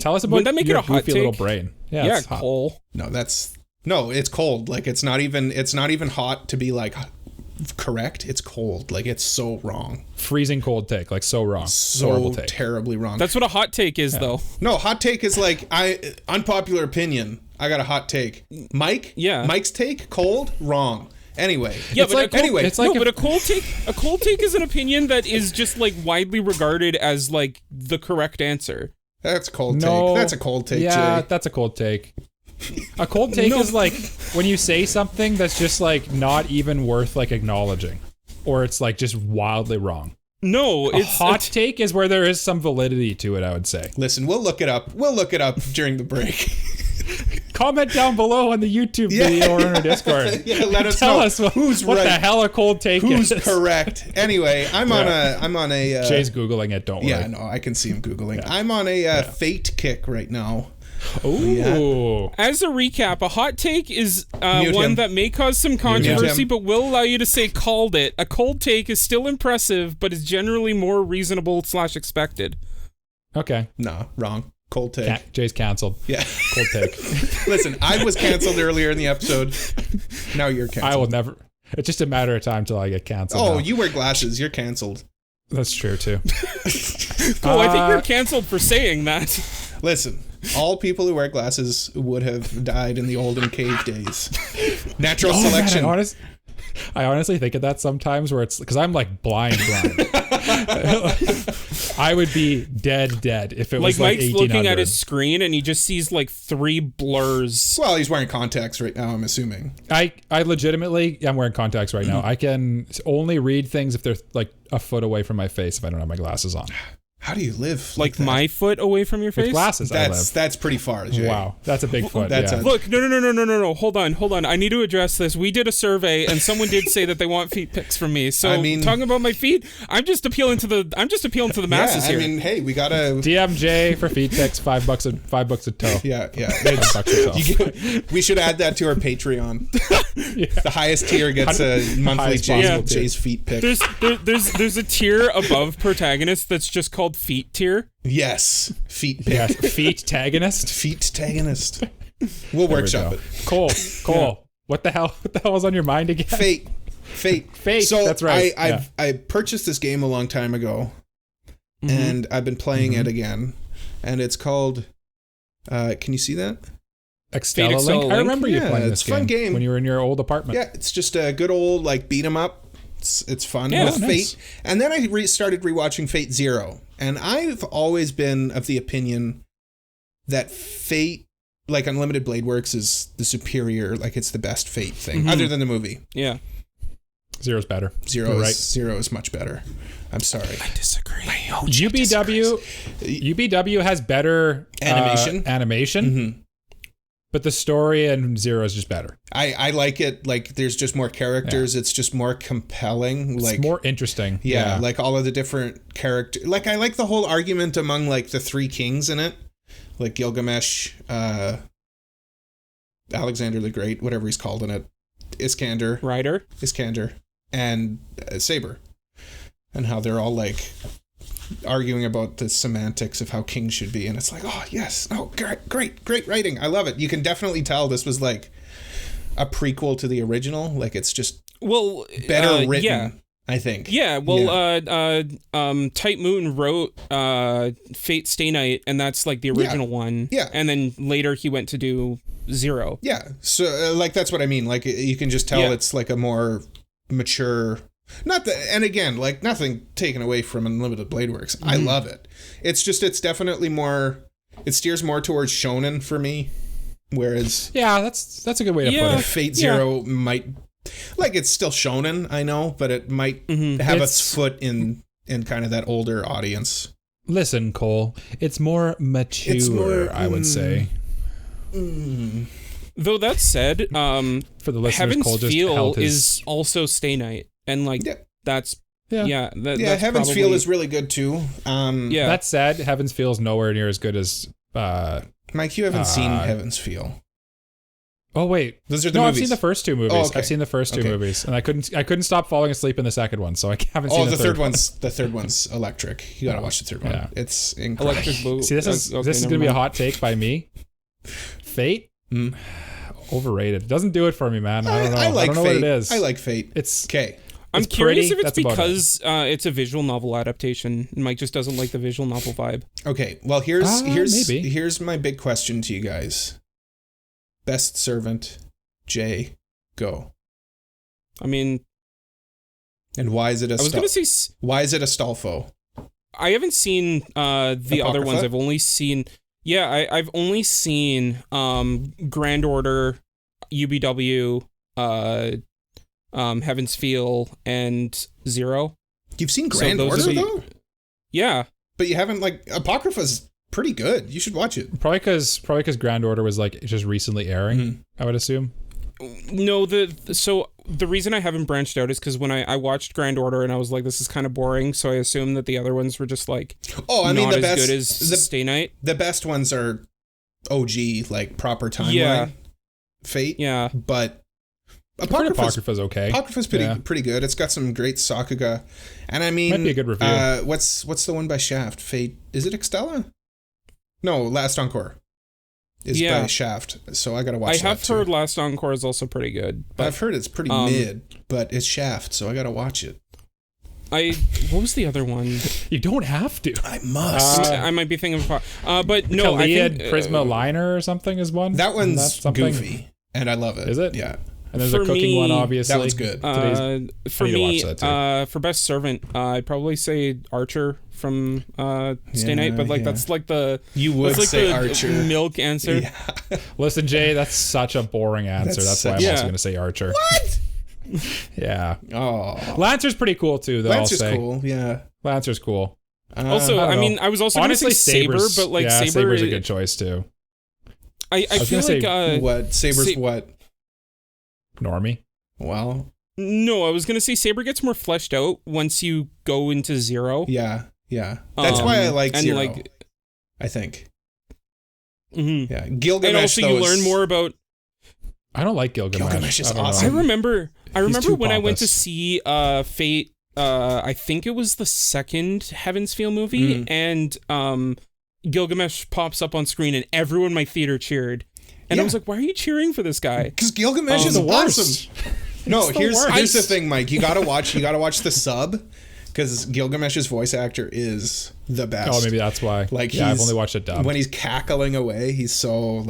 Tell us about that make your it a hot goofy take? little brain. Yeah, it's hot. Cole. No, it's cold. Like it's not even hot to be like correct. It's cold. Like it's so wrong. Freezing cold take. Like so wrong. So horrible take. Terribly wrong. That's what a hot take is, though. No, hot take is like unpopular opinion. I got a hot take. Mike? Yeah. Mike's take, cold, wrong. Anyway. Yeah, but a cold take is an opinion that is just like widely regarded as like the correct answer. That's a cold take. That's a cold take, Yeah, Jay. that's a cold take. A cold take is like when you say something that's just like not even worth like acknowledging, or it's like just wildly wrong. No, a hot take is where there is some validity to it, I would say. Listen, we'll look it up. We'll look it up during the break. Comment down below on the YouTube video or on our Discord. Let us Tell know us what right. the hell a cold take Who's is. correct? Anyway, I'm on a. Jay's googling it. Don't worry. Yeah, no, I can see him googling. Yeah. I'm on a fate kick right now. Ooh. As a recap, a hot take is one that may cause some controversy, but will allow you to say called it. A cold take is still impressive, but is generally more reasonable / expected. Okay. No, wrong. Cold take. Jay's canceled. Yeah. Cold take. Listen, I was canceled earlier in the episode. Now you're canceled. I will never. It's just a matter of time till I get canceled. Oh, now. You wear glasses. You're canceled. That's true, too. Cool, I think you're canceled for saying that. Listen, all people who wear glasses would have died in the olden cave days. Natural selection. Man, I honestly think of that sometimes where it's because I'm like blind. I would be dead if it was like Mike's 1800. looking at his screen and he just sees like 3 blurs. Well, he's wearing contacts right now, I'm assuming. I legitimately am wearing contacts right now. I can only read things if they're like a foot away from my face if I don't have my glasses on. How do you live Like that? my foot away from your face? With glasses, I live. That's pretty far, Jay. Wow, that's a big foot. That's yeah. Look, no. Hold on. I need to address this. We did a survey, and someone did say that they want feet pics from me. So, I mean, talking about my feet, I'm just appealing to the masses yeah, here. I mean, hey, we gotta. DMJ for feet pics, $5 a toe. Yeah. $5 a toe. We should add that to our Patreon. The highest tier gets a monthly Jay's feet pic. There's a tier above protagonist that's just called feet tier. Yes, feet pic. Yeah, feet tagonist. Feet tagonist. We'll workshop it. Cole. Yeah. What the hell was on your mind again? Fate. So that's right. I purchased this game a long time ago, and I've been playing it again, and it's called. Can you see that? Extella Link. I remember you playing this it's a fun game when you were in your old apartment. Yeah, it's just a good old like beat 'em up. It's fun Yeah, with nice. Fate, and then I started rewatching Fate Zero, and I've always been of the opinion that Fate, like Unlimited Blade Works, is the superior, like it's the best Fate thing, other than the movie. Yeah. Zero's better. Zero You're is much better. I'm sorry. I disagree. UBW has better animation. But the story in Zero is just better. I like it. Like there's just more characters. It's just more compelling. It's like more interesting. Yeah, like all of the different characters. Like I like the whole argument among like the 3 kings in it, like Gilgamesh, Alexander the Great, whatever he's called in it, Iskander, and Saber, and how they're all like arguing about the semantics of how kings should be, and it's like, oh yes, oh great writing, I love it. You can definitely tell this was like a prequel to the original. Like it's just better written. Yeah. I think. Yeah, well, Type Moon wrote Fate Stay Night, and that's like the original one. Yeah. And then later he went to do Zero. Yeah, so like that's what I mean. Like you can just tell it's like a more mature. Not that, and again, like nothing taken away from Unlimited Blade Works. I love it. It's just it's definitely more. It steers more towards shonen for me, whereas that's a good way to put it. Fate Zero might. Like it's still shonen, I know, but it might have its foot in kind of that older audience. Listen, Cole, it's more mature, I would say. Though that said, for the listeners, Heaven's Cole just Feel held is also Stay Night, and like that's that's Heaven's probably, Feel is really good too. That said, Heaven's Feel is nowhere near as good as. Mike, you haven't seen Heaven's Feel. Oh wait, those are the movies. I've seen the first 2 movies. Oh, okay. I've seen the first 2 movies, and I couldn't stop falling asleep in the second one, so I haven't seen the third one. The third one's electric. You gotta watch the third one. It's incredible. Electric Blue. See, this is gonna be a hot take by me. Fate, overrated. Doesn't do it for me, man. I don't know. I like don't know Fate. what it is. I like Fate. It's okay. I'm curious pretty, if it's because it's a visual novel adaptation. Mike just doesn't like the visual novel vibe. Okay, well here's maybe. here's my big question to you guys. Best servant, Jay, go. I mean, and why is it a? Why is it a Stolfo? I haven't seen the other ones. I've only seen. Yeah, I've only seen Grand Order, UBW, Heaven's Feel, and Zero. You've seen Grand Order though? Yeah. But you haven't, like, Apocrypha's pretty good. You should watch it. Probably because Grand Order was like just recently airing, I would assume. No, so the reason I haven't branched out is because when I watched Grand Order and I was like, this is kind of boring, so I assumed that the other ones were just like not as good as Stay Night. The best ones are OG, like proper timeline. Fate. Yeah. But Apocrypha's okay. Apocrypha's pretty good. It's got some great Sakuga. And I mean, might be a good review. What's the one by Shaft? Fate. Is it Extella? No, Last Encore is by Shaft. So I gotta watch that. I have heard Last Encore is also pretty good. But I've heard it's pretty mid, but it's Shaft, so I gotta watch it. What was the other one? You don't have to. I must. I might be thinking of but no, Khalid I think Prisma Liner or something is one. That one's goofy, and I love it. Is it? Yeah. And there's For a cooking me, one, obviously. That one's good. For I need to me, watch that for best servant, I'd probably say Archer from Stay Night, but like yeah. that's like the You would that's like say the Archer. milk answer. Yeah. Listen, Jay, that's such a boring answer. That's why I'm Yeah. also going to say Archer. What? Yeah. Oh. Lancer's pretty cool, too, though, Lancer's I'll say. cool, yeah. Lancer's cool. Also, I don't I mean, know. I was also going to say Honestly, Saber, but like yeah, Saber, Saber's a good choice, too. I was feel gonna like say What? Saber's what? Normie. Well, no, I was gonna say Saber gets more fleshed out once you go into Zero. yeah. That's why I like and Zero, like, I think. mm-hmm. Yeah. Gilgamesh, And also, though, you learn more about. I don't like Gilgamesh. Gilgamesh is I don't know. awesome. I remember too when I went to pompous. see Fate. I think it was the second Heaven's Feel movie, and Gilgamesh pops up on screen, and everyone in my theater cheered. And I Yeah. was like, "Why are you cheering for this guy?" Because Gilgamesh is the worst. awesome. No, the here's worst. the thing, Mike. You gotta watch the sub, because Gilgamesh's voice actor is the best. Oh, maybe that's why. Like, yeah, I've he's- only watched it dubbed. When he's cackling away, he's so Who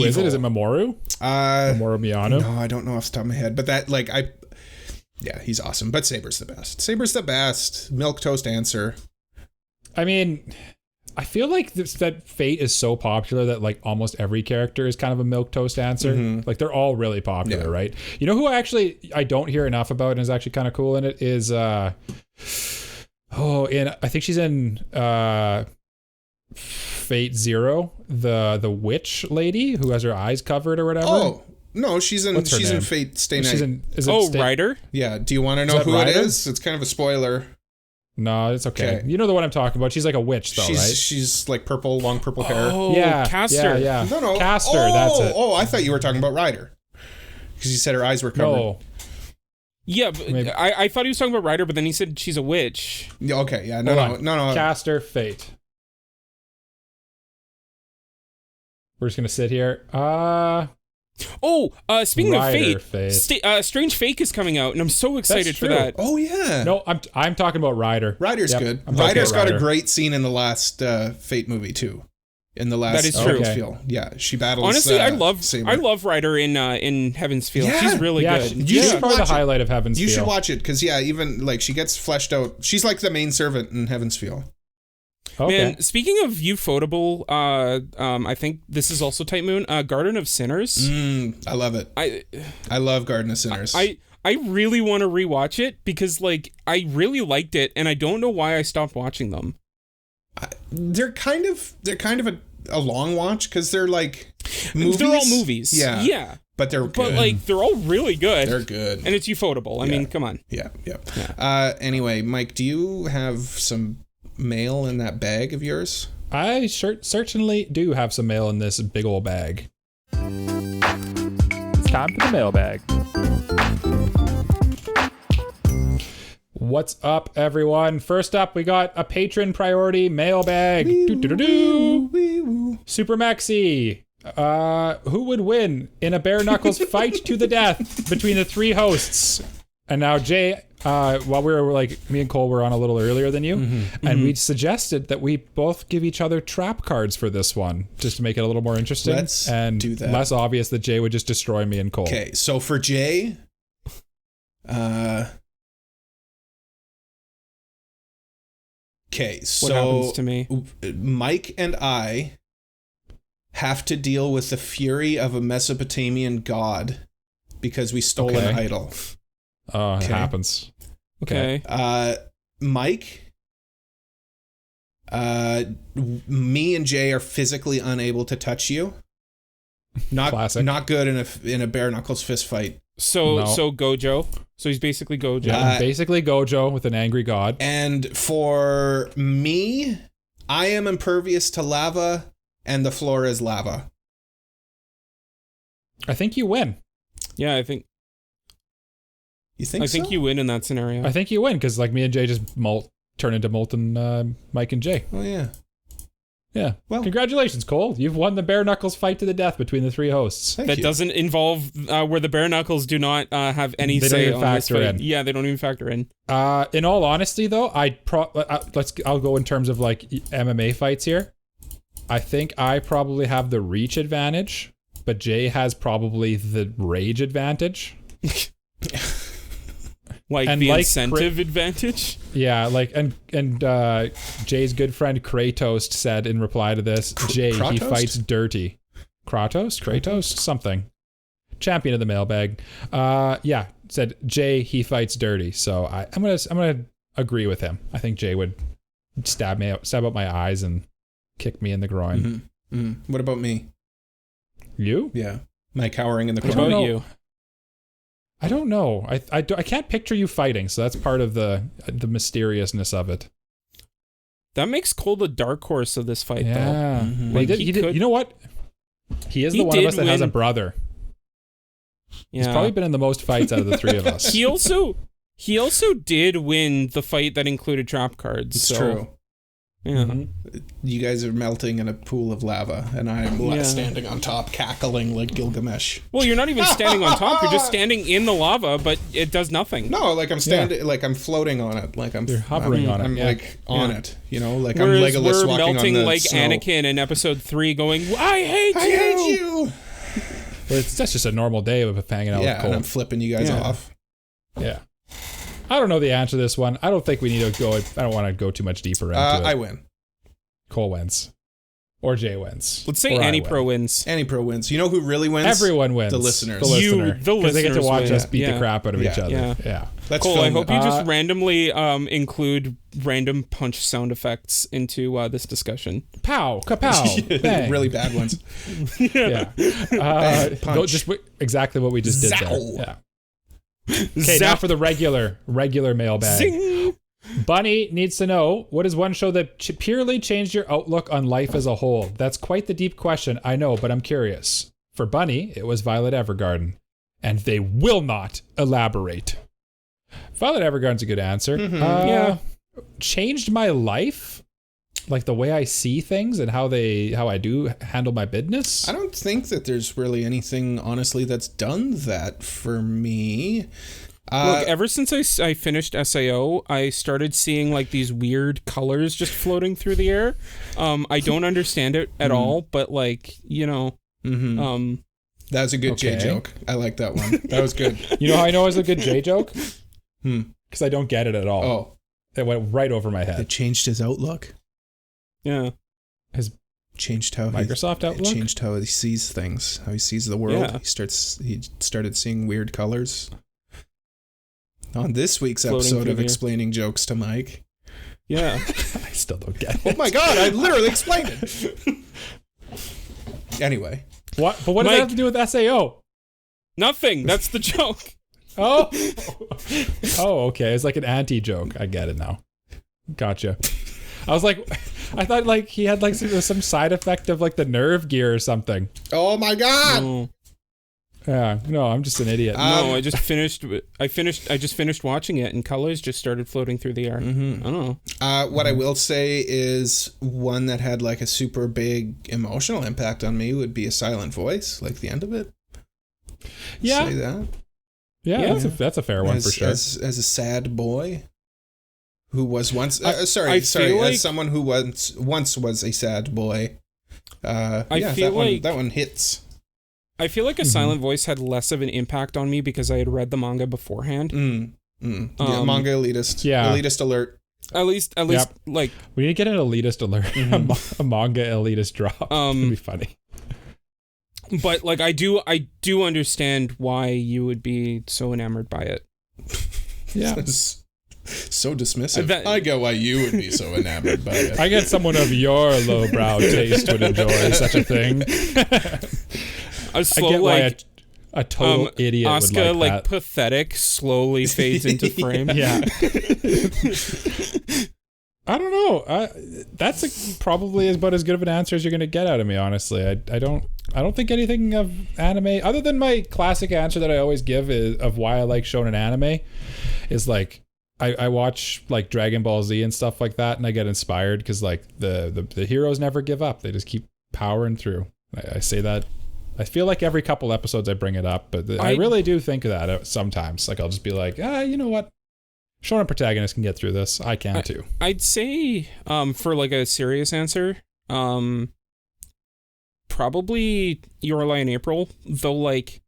is it? evil. Is it Mamoru? Mamoru Miyano? No, I don't know off the top of my head, but that yeah, he's awesome. But Saber's the best. Saber's the best. Milquetoast answer. I mean, I feel like that Fate is so popular that like almost every character is kind of a milquetoast answer. Like they're all really popular, Yeah. right? You know who I don't hear enough about and is actually kind of cool in it is I think she's in Fate Zero, the witch lady who has her eyes covered or whatever. Oh no, she's in What's her name? Fate Stay Night. She's in. Is it Oh, Stay- Ryder. Yeah. Do you want to know that who it Ryder? is? It's kind of a spoiler. No, it's okay. Okay. You know the one I'm talking about. She's like a witch, though, right? She's like purple, long purple hair. Oh, Yeah, Caster. Yeah. No. Caster. Oh, That's it. Oh, I thought you were talking about Ryder. Because you said her eyes were covered. No. Yeah, but Maybe. I thought he was talking about Ryder, but then he said she's a witch. Yeah, okay. Yeah. Hold No. on. Caster Fate. We're just gonna sit here. Speaking Ryder of Fate. Strange Fake is coming out, and I'm so excited for true. that. Oh yeah. No, I'm talking about Ryder. Ryder's Yep, good. I'm talking Ryder's about got Ryder. a great scene in the last Fate movie too. In the last That is true. Heaven's Feel. Yeah, she battles. Honestly, Saber. I love Ryder in Heaven's Feel. Yeah. She's really Yeah, good. You she's should probably the watch it. highlight of Heaven's You Feel. should watch it because even like she gets fleshed out. She's like the main servant in Heaven's Feel. Okay. Man, speaking of Ufotable, I think this is also Type Moon. Garden of Sinners. I love it. I love Garden of Sinners. I really want to rewatch it because like I really liked it, and I don't know why I stopped watching them. They're kind of a long watch because they're like movies. They're all movies. Yeah. But they're good. But like they're all really good. They're good. And it's Ufotable. I mean, come on. Yeah. Anyway, Mike, do you have some mail in that bag of yours? I certainly do have some mail in this big old bag. It's time for the mailbag. What's up, everyone? First up, we got a patron priority mailbag. Super Maxi. Who would win in a bare knuckles fight to the death between the three hosts? And now, Jay, while we were like, me and Cole were on a little earlier than you, and we suggested that we both give each other trap cards for this one, just to make it a little more interesting. Let's and do that. less obvious that Jay would just destroy me and Cole. Okay, so for Jay, okay, so What happens to me? Mike and I have to deal with the fury of a Mesopotamian god because we stole an Okay. idol. Oh, it Okay. happens. Okay. Mike, me and Jay are physically unable to touch you. Classic. Not good in a bare knuckles fist fight. So No. so Gojo. So he's basically Gojo. Yeah, basically Gojo with an angry god. And for me, I am impervious to lava, and the floor is lava. I think you win. Yeah, I think You think? I think so? you win in that scenario. I think you win because like me and Jay just turn into molten Mike and Jay. Oh yeah. Yeah. Well- Congratulations, Cole. You've won the bare knuckles fight to the death between the three hosts. Thank that you. doesn't involve where the bare knuckles do not have any They don't say even on this factor fight. in. Yeah, they don't even factor in. In all honesty, though, I'll go in terms of like MMA fights here. I think I probably have the reach advantage but Jay has probably the rage advantage. Like and the like incentive advantage? Yeah, like and Jay's good friend Kratos said in reply to this, Jay, he Kratos? fights dirty. Kratos, something. Champion of the mailbag. Yeah, said Jay, he fights dirty. So I'm gonna agree with him. I think Jay would stab out my eyes and kick me in the groin. What about me? You? Yeah. Am I cowering in the What corner? about you? I don't know. I can't picture you fighting, so that's part of the mysteriousness of it. That makes Cole the dark horse of this fight, though. Yeah. Mhm. Well, Like, he did. You know what? He is the one of us that has a brother. Yeah. He's probably been in the most fights out of the three of us. He also did win the fight that included trap cards. It's so, true. Yeah. Mhm. You guys are melting in a pool of lava, and I'm standing on top, cackling like Gilgamesh. Well, you're not even standing on top. You're just standing in the lava, but it does nothing. No, like I'm standing, like I'm floating on it, like You're hovering on it. I'm Yeah. like on it, you know, like Whereas I'm Legolas we're walking melting on the like snow. Anakin in episode 3 going, I hate I you! hate you. Well, that's just a normal day of hanging out Yeah, with Cole. and I'm flipping you guys Yeah. off. Yeah. I don't know the answer to this one. I don't think we need to go. I don't want to go too much deeper into it. I win. Cole wins. Or Jay wins. Let's say Or I Annie win. Pro wins. Any pro wins. You know who really wins? Everyone wins. The listeners. The listener. The Because they get to listeners watch win. us beat Yeah. the crap out of each Yeah. other. Yeah. Let's Cole, I film hope it. you just randomly include random punch sound effects into this discussion. Pow, kapow, bang. really bad ones. Yeah. Bang, punch. Just exactly what we just did Zow. there. Yeah. Okay, now for the regular mailbag. Zing! Bunny needs to know, what is one show that purely changed your outlook on life as a whole? That's quite the deep question, I know, but I'm curious. For Bunny, it was Violet Evergarden. And they will not elaborate. Violet Evergarden's a good answer. Yeah. Changed my life? Like the way I see things and how I do handle my business? I don't think that there's really anything, honestly, that's done that for me. Look, ever since I finished SAO, I started seeing like these weird colors just floating through the air. I don't understand it at all, but like, you know, That was a good J Okay. joke. I like that one. That was good. You know how I know it's a good J joke? Hmm. Because I don't get it at all. Oh, It went right over my it head. changed his outlook. yeah. Changed how Microsoft it Outlook? changed how he sees things, how he sees the world. Yeah. He started seeing weird colors. On this week's Floating episode through of the air. Explaining Jokes to Mike. Yeah. I still don't get Oh it. my god, I literally explained it. Anyway, What? But what does Mike. that have to do with SAO? Nothing. That's the joke. Oh. Oh, okay. It's like an anti-joke. I get it now. Gotcha. I was like, I thought like he had like some side effect of like the nerve gear or something. oh my god. No, Yeah. No, I'm just an idiot. no, I just finished watching it, and colors just started floating through the air. I don't know. What I will say is one that had like a super big emotional impact on me would be A Silent Voice, like the end of it. Yeah. Say that. Yeah, Yeah. that's a fair one for sure. As a sad boy who was once I sorry, feel like- as someone who once was a sad boy. feel like- that one hits. I feel like A Silent Voice had less of an impact on me because I had read the manga beforehand. Yeah, manga elitist. Yeah. Elitist alert. At least, like, We need to get an elitist alert, a manga elitist drop. It'd be funny. but like, I do understand why you would be so enamored by it. Yeah. So dismissive. That- I get why you would be so enamored by it. I get someone of your lowbrow taste would enjoy such a thing. A I slow, get why like, a total idiot Asuka, would like that. pathetic, slowly fades into frame. Yeah. I don't know. That's probably about as good of an answer as you're going to get out of me, honestly. I don't think anything of anime, other than my classic answer that I always give is of why I like shonen anime, is like I watch like Dragon Ball Z and stuff like that, and I get inspired because like the heroes never give up; they just keep powering through. I say that. I feel like every couple episodes I bring it up, but I really do think of that sometimes. Like I'll just be like, you know what? Shonen protagonist can get through this. I can too. I'd say, for like a serious answer, probably Your Lie in April, though, like,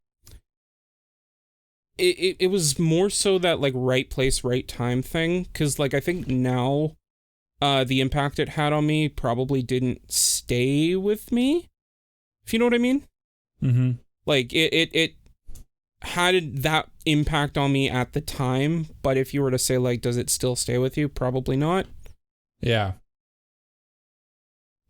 it was more so that, like, right place, right time thing, because, like, I think now the impact it had on me probably didn't stay with me, if you know what I mean. Mm-hmm. Like, it had that impact on me at the time, but if you were to say, like, does it still stay with you? Probably not. Yeah.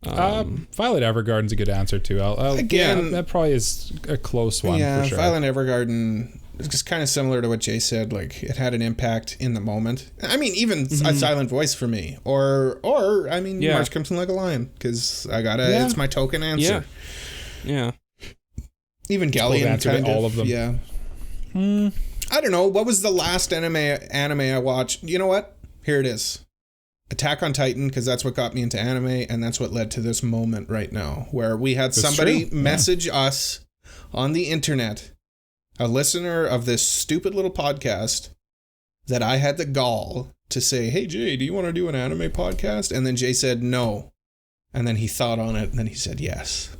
Violet Evergarden's a good answer too. Again, that probably is a close one for sure. Violet Evergarden is just kind of similar to what Jay said. Like, it had an impact in the moment. I mean, even a Silent Voice for me, or I mean, March Crimson Like a Lion, because it's my token answer. Yeah. Even Galleon kind of. All of them. Yeah. I don't know. What was the last anime I watched? You know what? Here it is. Attack on Titan, because that's what got me into anime, and that's what led to this moment right now, where we had somebody message us on the internet, a listener of this stupid little podcast, that I had the gall to say, hey, Jay, do you want to do an anime podcast? And then Jay said no. And then he thought on it, and then he said yes.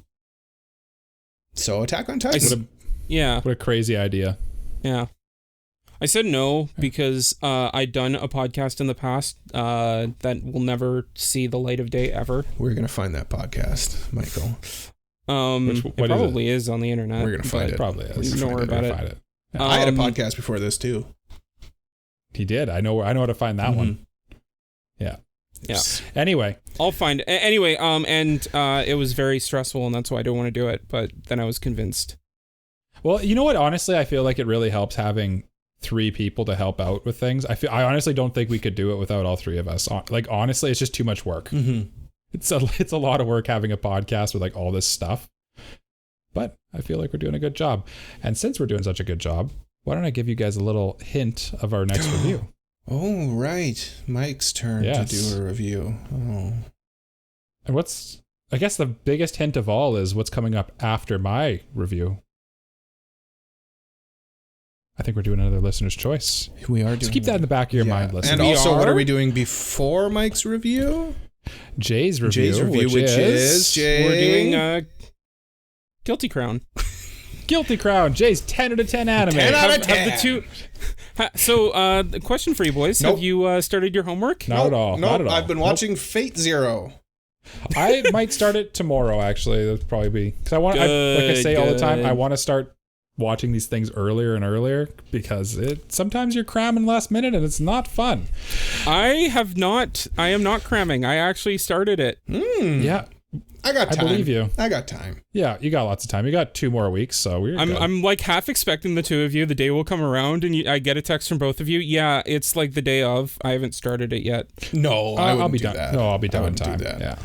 So Attack on Titan. What a crazy idea. Yeah. I said no because I'd done a podcast in the past that will never see the light of day ever. We're going to find that podcast, Michael. It probably is on the internet. We're going to find it. Probably is. Don't worry about it. I had a podcast before this too. He did. I know how to find that one. Yeah. Anyway, I'll find it. Anyway, and it was very stressful, and that's why I don't want to do it. But then I was convinced. Well, you know what? Honestly, I feel like it really helps having 3 people to help out with things. I honestly don't think we could do it without all 3 of us. Like, honestly, it's just too much work. Mm-hmm. It's a lot of work having a podcast with like all this stuff. But I feel like we're doing a good job. And since we're doing such a good job, why don't I give you guys a little hint of our next review? Oh, right. Mike's turn to do a review. Oh. And I guess the biggest hint of all is what's coming up after my review. I think we're doing another listener's choice. We are doing. So keep that in the back of your mind, listeners. And also, what are we doing before Mike's review? Jay's review, which is we're doing Guilty Crown. Guilty Crown. Jay's 10 out of 10 anime. 10 out of 10. Have the two. So, the question for you boys: Have you started your homework? Not at all. Not at all. I've been watching Fate Zero. I might start it tomorrow. Actually, that'd probably be because I want. Like I say all the time, I want to start watching these things earlier and earlier because sometimes you're cramming last minute and it's not fun. I am not cramming. I actually started it. Yeah. I got time. I believe you. I got time. Yeah, you got lots of time. You got 2 more weeks, so we're good. I'm like half expecting the 2 of you. The day will come around and I get a text from both of you. Yeah, it's like the day of. I haven't started it yet. No, I'll be done. That. No, I'll be done in time. Yeah.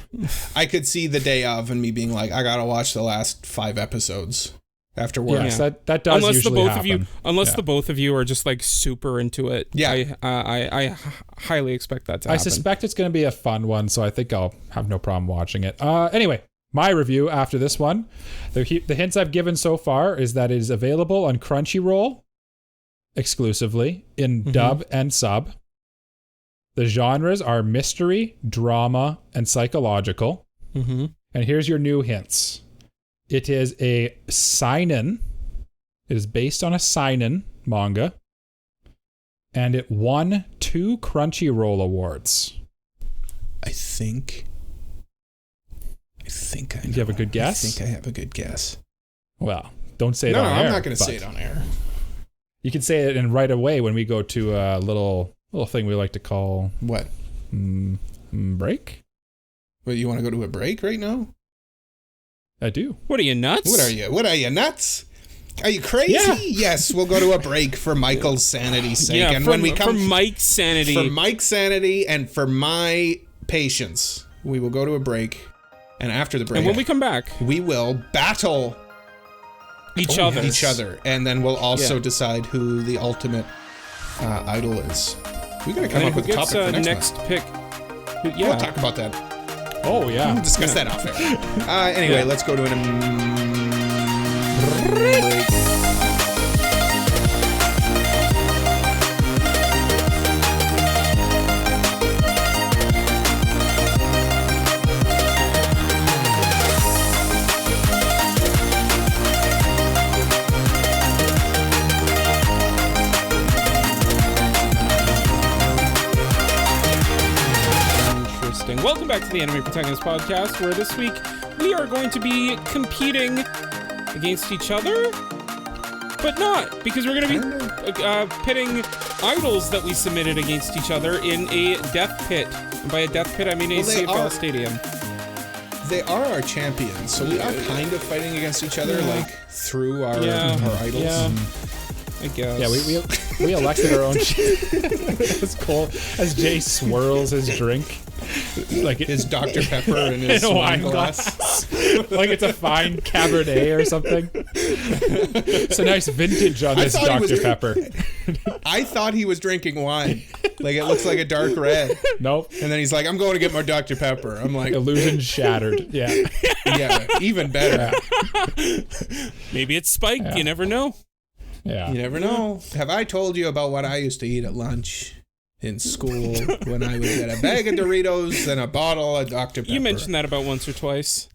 I could see the day of and me being like, I gotta watch the last 5 episodes after work. Yes, that does usually happen. Unless the both of you are just like super into it. Yeah. I highly expect that to happen. I suspect it's going to be a fun one, so I think I'll have no problem watching it. Anyway, my review after this one, the hints I've given so far is that it is available on Crunchyroll exclusively in dub and sub. The genres are mystery, drama, and psychological. Mm-hmm. And here's your new hints. It is a seinen. It is based on a seinen manga. And it won 2 Crunchyroll awards. I think I know. Do you have a good guess? I think I have a good guess. Well, don't say it on air. No, I'm not going to say it on air. You can say it right away when we go to a little thing we like to call... What? Break? Well, you want to go to a break right now? I do. What are you, nuts? What are you, nuts? Are you crazy? Yeah. Yes, we'll go to a break for Michael's sanity's sake. Yeah, and for Mike's sanity. For Mike's sanity and for my patience, we will go to a break. And after the break, and when we come back, we will battle each other. And then we'll also decide who the ultimate idol is. We're going to come up with a topic for next month. Pick. Yeah. We'll talk about that. Oh, yeah. We'll discuss that off air. Anyway, let's go to break. welcome back to the Anime Protagonist Podcast, where this week we are going to be competing against each other, but not, because we're going to be pitting idols that we submitted against each other in a death pit. And by a death pit, I mean a CFL stadium. They are our champions, so we are kind of fighting against each other, like, through our idols. Yeah. I guess. Yeah, we elected our own. It's cool as Jay swirls his drink, like his Dr. Pepper and his wine glass, like it's a fine Cabernet or something. It's a nice vintage on this Dr. Pepper. I thought he was drinking wine, like it looks like a dark red. Nope. And then he's like, "I'm going to get more Dr. Pepper." I'm like, illusion shattered. Yeah. Yeah, even better. Maybe it's spiked. Yeah. You never know. Yeah. You never know. Have I told you about what I used to eat at lunch in school when I would get a bag of Doritos and a bottle of Dr. Pepper? You mentioned that about once or twice.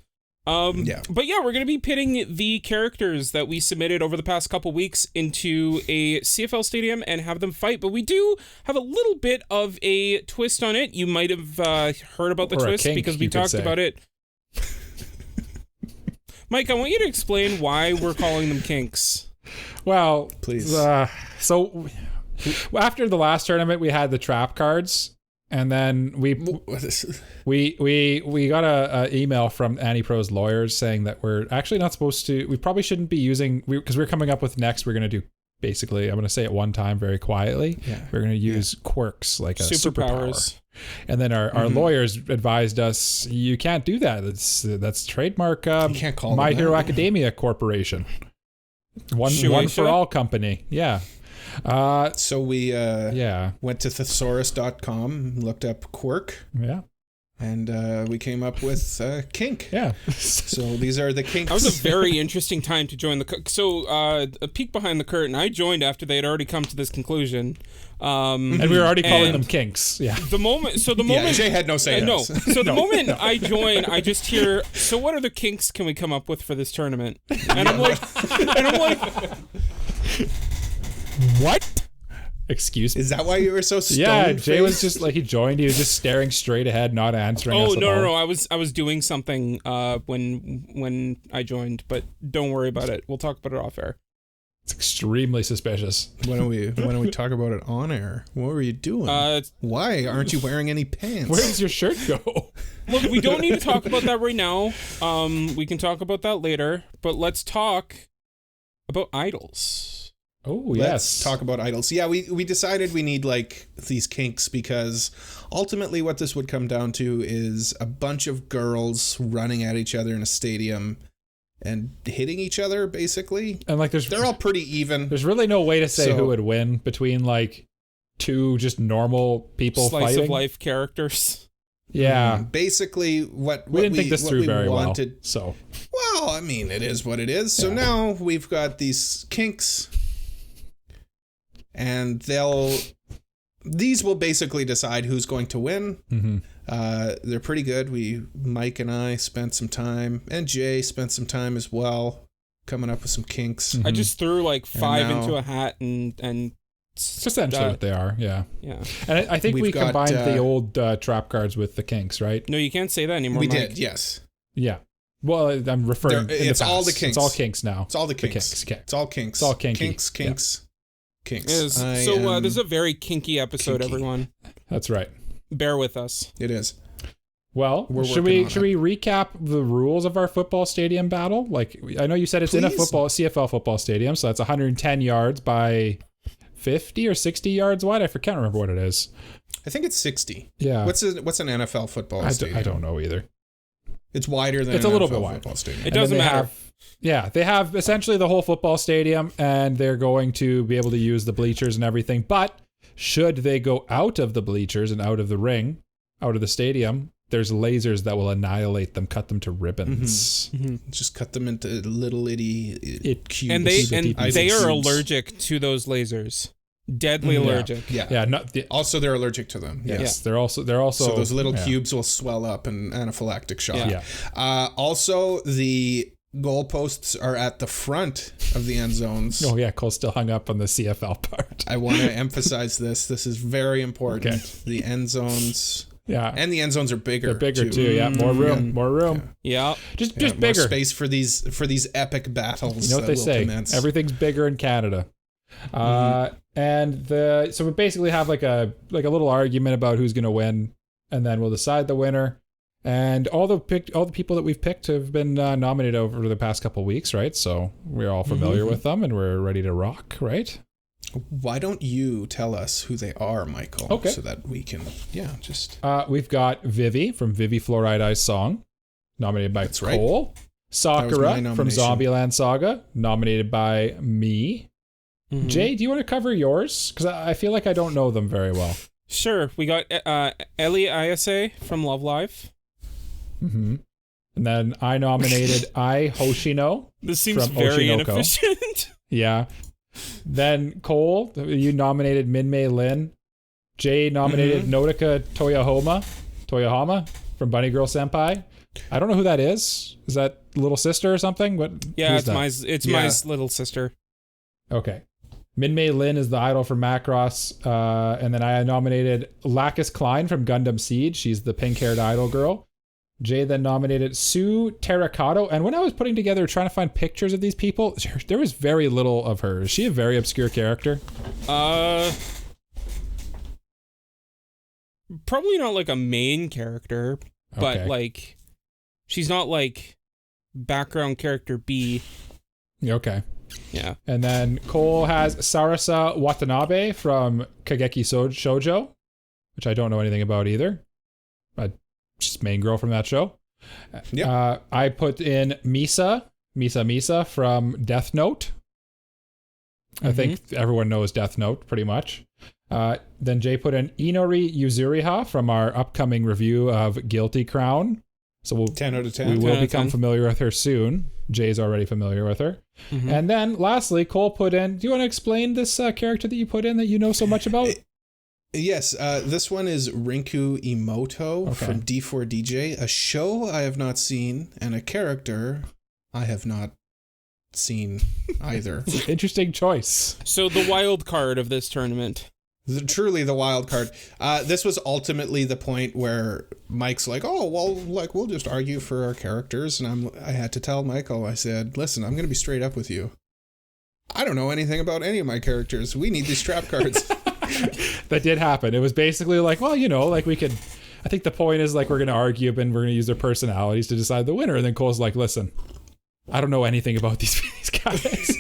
Yeah. But yeah, we're going to be pitting the characters that we submitted over the past couple weeks into a CFL stadium and have them fight. But we do have a little bit of a twist on it. You might have heard about the twist because we talked about it. Mike, I want you to explain why we're calling them kinks. Well, please. So after the last tournament, we had the trap cards, and then we got a email from AniPro's lawyers saying that we're actually not supposed to. We probably shouldn't be using because we're coming up with next. We're going to do basically. I'm going to say it one time very quietly. Yeah. We're going to use quirks like a superpower. And then our lawyers advised us you can't do that. That's trademark. You can't call My Hero Academia Corporation. One for all company. Yeah. So we went to thesaurus.com, looked up quirk. Yeah. And we came up with kink. Yeah. So these are the kinks. That was a very interesting time to join So a peek behind the curtain. I joined after they had already come to this conclusion. And we were already calling them kinks. Yeah. The moment Jay had no say. No. So the moment I join, I just hear, so what other kinks can we come up with for this tournament? And I'm like, what? Excuse me. Is that why you were so stoned? Yeah, Jay was just like, he joined, he was just staring straight ahead, not answering us at all. No, I was doing something when I joined, but don't worry about it. We'll talk about it off air. It's extremely suspicious. Why don't we talk about it on air? What were you doing? Why aren't you wearing any pants? Where does your shirt go? Look, we don't need to talk about that right now. We can talk about that later, but let's talk about idols. Oh, yes. Let's talk about idols. Yeah, we decided we need like these kinks because ultimately what this would come down to is a bunch of girls running at each other in a stadium and hitting each other basically. And like they're all pretty even. There's really no way to say who would win between like two just normal people slice fighting. Of life characters. Yeah. Basically what we didn't think this through very wanted. Well. So well, I mean it is what it is. So now we've got these kinks. And these will basically decide who's going to win. Mm-hmm. They're pretty good. Mike and I spent some time, and Jay spent some time as well, coming up with some kinks. Mm-hmm. I just threw like 5 into a hat and it's essentially what they are. Yeah. Yeah. And I think we combined the old trap cards with the kinks, right? No, you can't say that anymore. We Mike. did. Yes. Yeah. Well, I'm referring. It's all the kinks. It's all kinks now. It's all the kinks. It's all kinks. It's all kinky. Kinks. Yeah. Kinks. This is a very kinky episode, everyone. That's right. Bear with us. It is. Well, should we recap the rules of our football stadium battle? Like, I know you said it's in a CFL football stadium, so that's 110 yards by 50 or 60 yards wide. I can't remember what it is. I think it's 60. Yeah. What's an NFL football stadium? I don't know either. It's wider than it's a little bit wide. Stadium. It doesn't matter. They have essentially the whole football stadium, and they're going to be able to use the bleachers and everything. But should they go out of the bleachers and out of the ring, out of the stadium, there's lasers that will annihilate them, cut them to ribbons. Mm-hmm. Mm-hmm. Just cut them into little itty cubes. And they are allergic to those lasers. Deadly allergic. Yeah. Also, they're allergic to them. Yes. They're also. So those little cubes will swell up and anaphylactic shock. Yeah. Also, the goalposts are at the front of the end zones. Oh yeah, Cole's still hung up on the CFL part. I want to emphasize this. This is very important. Okay. The end zones Yeah. And the end zones are bigger. They're bigger too. Yeah, more room, more room. Yeah. Just More bigger. space for these epic battles. You know what they will say? commence. Everything's bigger in Canada. And so we basically have like a little argument about who's going to win, and then we'll decide the winner. And all the people that we've picked have been nominated over the past couple weeks, right? So we're all familiar with them, and we're ready to rock, right? Why don't you tell us who they are, Michael? Okay. So that we can, just... We've got Vivi from Vivi Fluoride Eyes Song, nominated by That's right. Cole. Sakura from nomination. Zombieland Saga, nominated by me. Jay, do you want to cover yours? Because I feel like I don't know them very well. Sure. We got Ellie Ayase from Love Live. And then I nominated Hoshino. This seems from very Oshinoko. inefficient. Yeah. Then Cole, you nominated Minmay Lin. Jay nominated Nodaka Toyohama from Bunny Girl Senpai. I don't know who that is. Is that little sister or something? What? Yeah, who's it's that? my little sister. Okay. Minmay Lin is the idol from Macross. And then I nominated Lacus Clyne from Gundam Seed. She's the pink-haired idol girl. Jay then nominated Sue Terracato. And when I was putting together, trying to find pictures of these people, there was very little of her. Is she a very obscure character? Probably not like a main character, but Okay. like she's not like background character B. Okay. Yeah. And then Cole has Sarasa Watanabe from Kageki Shoujo, which I don't know anything about either. But she's the main girl from that show. Yep. I put in Misa from Death Note. I think everyone knows Death Note pretty much. Then Jay put in Inori Yuzuriha from our upcoming review of Guilty Crown. So we'll 10 out of 10. we 10 will out of become 10. familiar with her soon. Jay's already familiar with her. And then lastly, Cole put in, do you want to explain this character that you put in that you know so much about? Yes, this one is Rinku Imoto from D4DJ, a show I have not seen and a character I have not seen either. Interesting choice. So the wild card of this tournament. Truly the wild card. This was ultimately the point where Mike's like, oh, well, like, we'll just argue for our characters. And I had to tell Michael, I said, listen, I'm going to be straight up with you. I don't know anything about any of my characters. We need these trap cards. That did happen. It was basically like, well, you know, like we could, I think the point is like we're going to argue and we're going to use their personalities to decide the winner. And then Cole's like, listen, I don't know anything about these guys.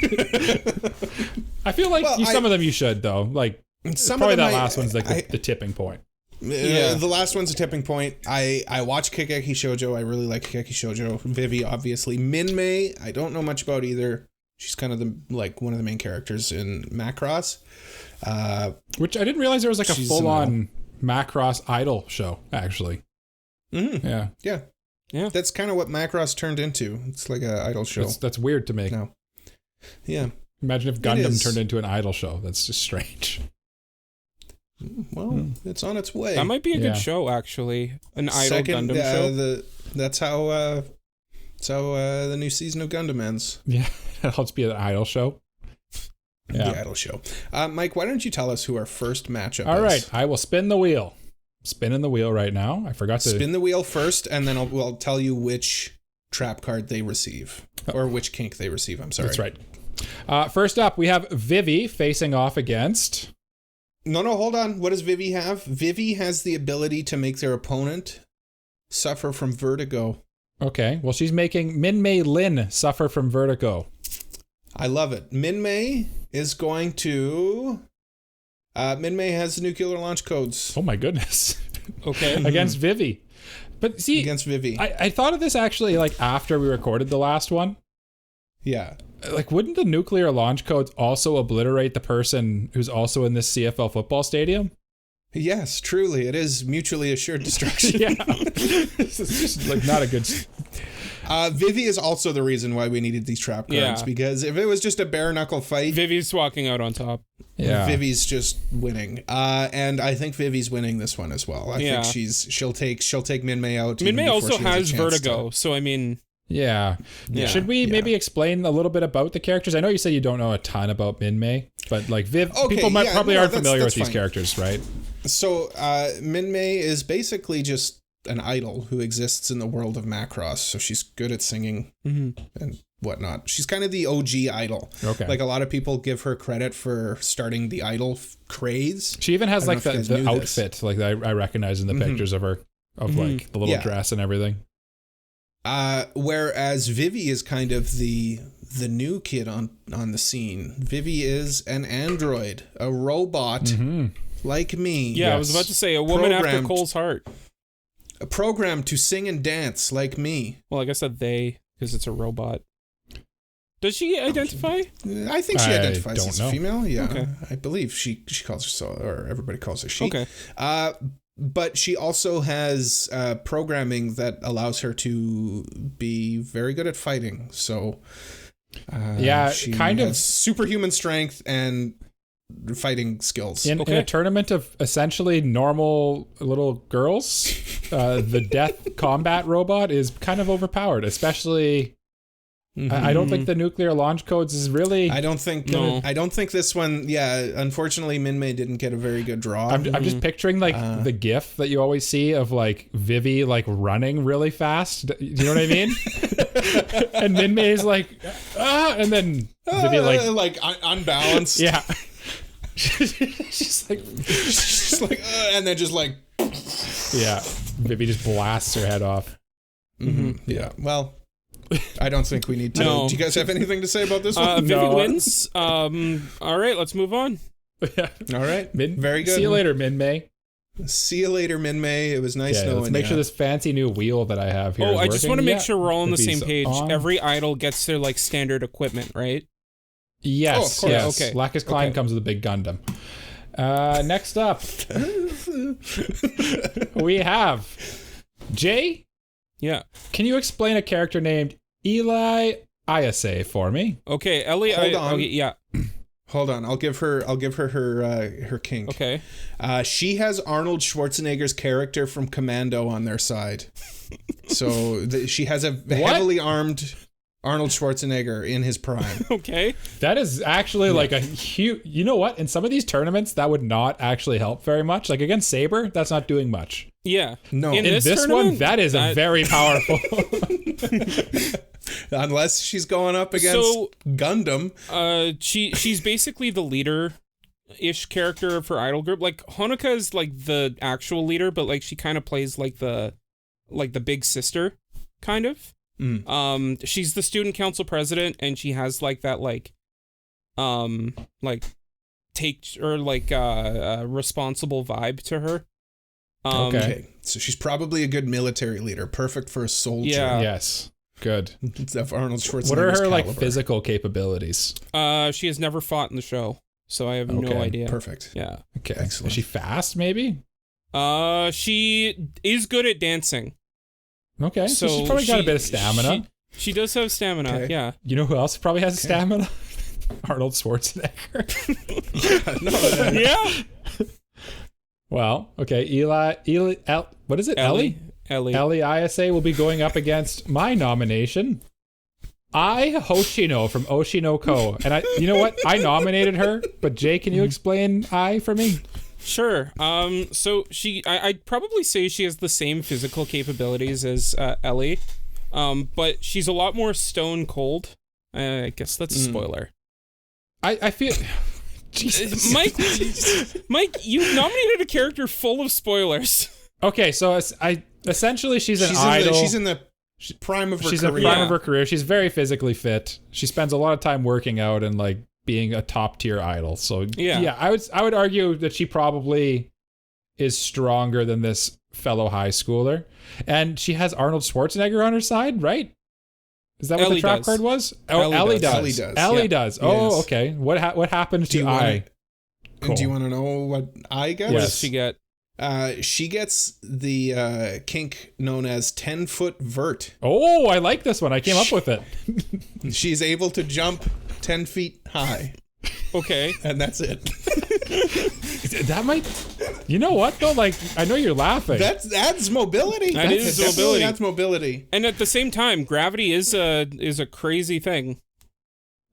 I feel like some of them you should, though. Like, probably that last one's like the tipping point. The last one's a tipping point. I watch Kageki Shoujo. I really like Kageki Shoujo. Vivi, obviously. Minmay, I don't know much about either. She's kind of one of the main characters in Macross. Which I didn't realize there was like a full-on Macross idol show, actually. Yeah. Yeah. That's kind of what Macross turned into. It's like an idol show. That's weird to me. No. Yeah. Imagine if Gundam turned into an idol show. That's just strange. Well, it's on its way. That might be a good show, actually. An idol Gundam show. That's how the new season of Gundam ends. Yeah, it'll just be an idol show. Yeah. The idol show. Mike, why don't you tell us who our first matchup is? All right, I will spin the wheel. Spinning the wheel right now. I forgot to spin the wheel first, and then we'll tell you which trap card they receive, or which kink they receive. I'm sorry. That's right. First up, we have Vivi facing off against. No, hold on. What does Vivi have? Vivi has the ability to make their opponent suffer from vertigo. Okay, well, she's making Minmay Lin suffer from vertigo. I love it. Minmay is going to... Minmay has nuclear launch codes. Oh my goodness. Okay. Against Vivi. But see... Against Vivi. I thought of this actually like after we recorded the last one. Yeah. Like, wouldn't the nuclear launch codes also obliterate the person who's also in this CFL football stadium? Yes, truly. It is mutually assured destruction. Yeah. This is just like not a good... Vivi is also the reason why we needed these trap cards, because if it was just a bare knuckle fight, Vivi's walking out on top. Yeah, Vivi's just winning, and I think Vivi's winning this one as well. I think she'll take Minmay out. Minmay also has vertigo, so I mean, yeah. Should we maybe explain a little bit about the characters? I know you said you don't know a ton about Minmay, but like probably aren't familiar with these characters, right? So Minmay is basically just an idol who exists in the world of Macross. So she's good at singing and whatnot. She's kind of the OG idol. Okay. Like a lot of people give her credit for starting the idol craze. She even has like the outfit, like I recognize in the pictures of her, of like the little dress and everything. Whereas Vivi is kind of the new kid on the scene. Vivi is an android, a robot like me. Yeah, I was about to say a woman after Cole's heart. Programmed to sing and dance like me. Well, I guess that they, because it's a robot. Does she identify? I think she identifies as know. female. Yeah, okay. I believe she calls herself, or everybody calls her she. Okay. But she also has programming that allows her to be very good at fighting. So, she kind of has superhuman strength and fighting skills. In a tournament of essentially normal little girls, the death combat robot is kind of overpowered, especially. I don't think the nuclear launch codes is really. I don't think this one. Yeah, unfortunately, Minmay didn't get a very good draw. I'm just picturing like the GIF that you always see of like Vivi like running really fast. You know what I mean? And Minmay is like, and then Vivi like unbalanced. Yeah. she's like, and then just like, yeah. Vivi just blasts her head off. Yeah. Well. I don't think we need to. No. Do you guys have anything to say about this one? Vivi wins. All right, let's move on. All right. Very good. See you later, Minmay. See you later, Minmay. It was nice knowing let's make sure this fancy new wheel that I have here. I just want to make sure we're all on the same page. On. Every idol gets their like standard equipment, right? Yes. Of course. Yes. Okay. Lacus Clyne comes with a big Gundam. Next up, we have Jay. Yeah. Can you explain a character named Eli Ayase for me? Okay, Ellie. Hold on. Okay, yeah. Hold on. I'll give her her kink. Okay. She has Arnold Schwarzenegger's character from Commando on their side. So she has a heavily armed Arnold Schwarzenegger in his prime. Okay. That is actually like a huge. You know what? In some of these tournaments, that would not actually help very much. Like against Saber, that's not doing much. Yeah. No. In this one, that is a very powerful. Unless she's going up against Gundam. She's basically the leader-ish character of her idol group. Like Honoka is like the actual leader, but like she kind of plays like the big sister, kind of. She's the student council president, and she has like that responsible vibe to her. Okay, so she's probably a good military leader, perfect for a soldier. Yeah. Yes, good. Of Arnold Schwarzenegger's What are her caliber. physical capabilities? She has never fought in the show, so I have no idea. Perfect. Yeah. Okay, excellent. Is she fast? Maybe. She is good at dancing. Okay, so she's probably got a bit of stamina. She does have stamina. Okay. Yeah. You know who else probably has stamina? Arnold Schwarzenegger. Yeah. Well, okay. What is it? Ellie Isa will be going up against my nomination, Hoshino from Oshino Co. And you know what? I nominated her, but Jay, can you explain for me? Sure. So I'd probably say she has the same physical capabilities as Ellie, but she's a lot more stone cold. I guess that's a spoiler. I feel. Jesus. Mike, you nominated a character full of spoilers. Okay, so essentially she's an idol. She's in the prime of her career. She's in the prime of her career. She's very physically fit. She spends a lot of time working out and like being a top tier idol. So yeah, I would argue that she probably is stronger than this fellow high schooler. And she has Arnold Schwarzenegger on her side, right? Is that what the trap card was? Oh, Ellie does. Ellie does. Oh, okay. What happened to I? Do you want to know what I gets? What does she get? She gets the kink known as 10-foot vert. Oh, I like this one. I came up with it. She's able to jump 10 feet high. Okay. And that's it. That might... You know what, though? Like, I know you're laughing. That's mobility. That's mobility. That's mobility. And at the same time, gravity is a crazy thing.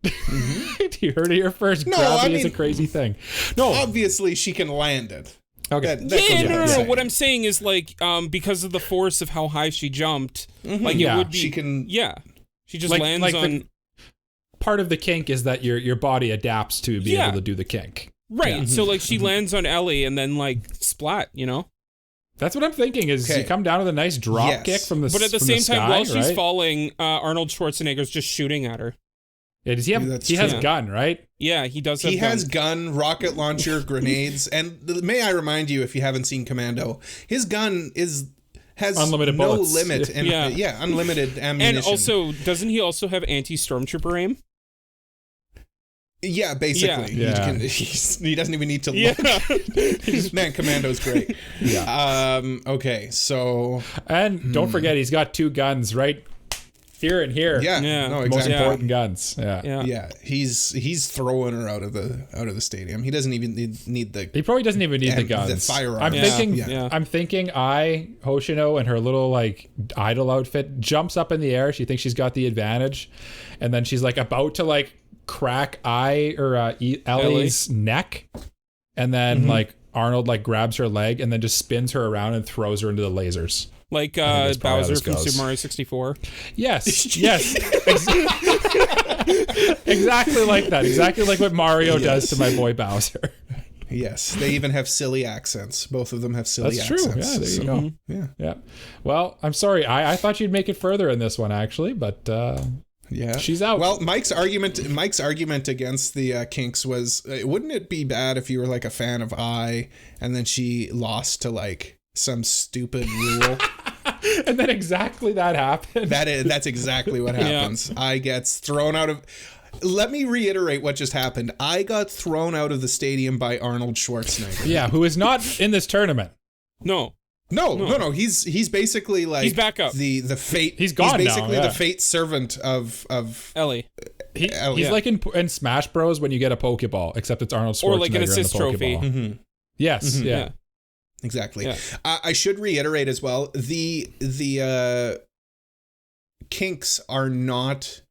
You heard it here first. Gravity is a crazy thing. No. Obviously, she can land it. Okay. That Yeah, goes no. without saying. What I'm saying is like, because of the force of how high she jumped, like Yeah, it would be. she can- Yeah, she just Like- lands like on. Part of the kink is that your body adapts to be Yeah. able to do the kink. Right. Yeah. So like she lands on Ellie and then like splat, you know? That's what I'm thinking. Is Okay. you come down with a nice drop Yes. kick from the But at the from same sky, time, while she's right? falling, Arnold Schwarzenegger's just shooting at her. Yeah, does he have? That's He has true. a gun, right? Yeah, he does have He has guns. gun, rocket launcher, grenades, and may I remind you, if you haven't seen Commando, his gun has Unlimited no bullets. limit, and Yeah. unlimited ammunition. And also, doesn't he also have anti-stormtrooper aim? yeah, basically, Yeah. he doesn't even need to Yeah. look. Man, Commando's great. Yeah. Okay, so And don't forget, he's got 2 guns right here and here. yeah, Yeah. no, Most exactly. Yeah. important guns. Yeah. Yeah. Yeah, he's throwing her out of the stadium. He doesn't even need the He probably doesn't even need the and guns. the firearm. I'm Yeah. thinking. Yeah. I'm thinking. Hoshino and her little like idol outfit jumps up in the air. She thinks she's got the advantage, and then she's like about to like crack Ellie's neck, and then like Arnold like grabs her leg and then just spins her around and throws her into the lasers. Like that's probably how Bowser this from goes. Super Mario 64. Yes, yes. Exactly like that. Exactly like what Mario does to my boy Bowser. Yes, they even have silly accents. Both of them have silly That's true. accents. Yeah, there you So, go. Yeah, Yeah. Well, I'm sorry. I thought you'd make it further in this one actually, but yeah. she's out. Well, Mike's argument against the kinks was, wouldn't it be bad if you were like a fan of I, and then she lost to like some stupid rule? and then exactly that happened. That's exactly what happens. I gets thrown out of. Let me reiterate what just happened. I got thrown out of the stadium by Arnold Schwarzenegger. Yeah, who is not in this tournament. No. No. He's basically like He's back up. The fate. He's gone He's now, basically yeah. the fate servant of Ellie. He's yeah. like in Smash Bros when you get a Pokeball, except it's Arnold Schwarzenegger Or like an assist in the trophy. Pokeball. Yes, yeah. Yeah. Exactly. Yeah. I should reiterate as well. The kinks are not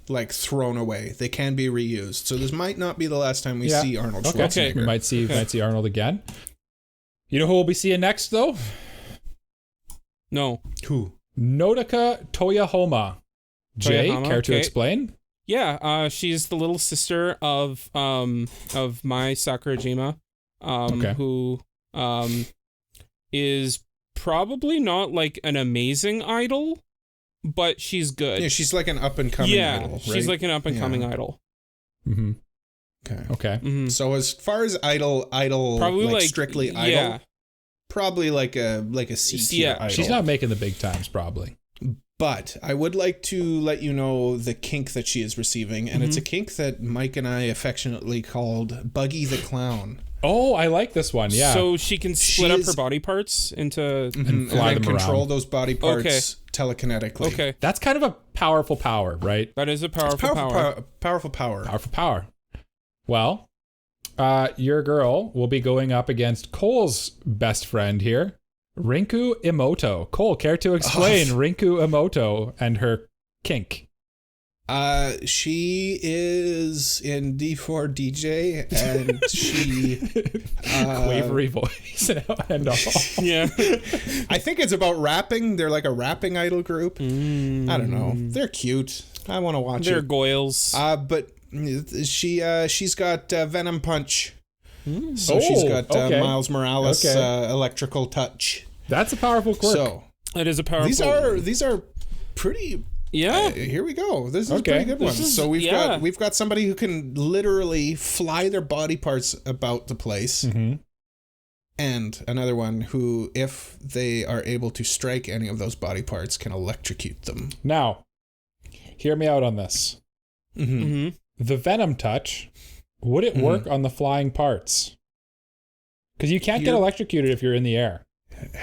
like thrown away. They can be reused. So this might not be the last time we Yeah. see Arnold Okay. Schwarzenegger. We might see Arnold again. You know who we'll be seeing next though? No. Who? Nodaka Toyohama. Jay, Toyohama, care to okay. explain? Yeah, she's the little sister of my Sakurajima, Okay. who is probably not like an amazing idol, but she's good. Yeah, she's like an up and coming idol. Right? She's like an up and coming idol. Mm-hmm. Okay. Okay. Mhm. So as far as idol, Probably like strictly idol, yeah. probably like a C tier Yeah, idol. She's not making the big times, probably. But I would like to let you know the kink that she is receiving, and it's a kink that Mike and I affectionately called Buggy the Clown. Oh, I like this one. Yeah. So she can split up is- her body parts into. And fly then them control around. those body parts Okay. telekinetically. Okay, That's kind of a powerful power, right? that is a powerful Powerful power. powerful power. Powerful power. Well, your girl will be going up against Cole's best friend here, Rinku Imoto. Cole, care to explain Rinku Imoto and her kink? She is in D4 DJ, and she Quavery voice and all. Yeah. I think it's about rapping. They're like a rapping idol group. I don't know. They're cute. I want to watch They're it. goyles. But she's got Venom Punch. So she's got okay. Miles Morales Okay. electrical touch. That's a powerful quirk. So That is a powerful. these are pretty. Yeah. Here we go. This is Okay. a pretty good one. This is- So yeah. we've got somebody who can literally fly their body parts about the place, and another one who, if they are able to strike any of those body parts, can electrocute them. Now, hear me out on this. Mm-hmm. The Venom touch, would it work on the flying parts? Because you can't get You're- electrocuted if you're in the air.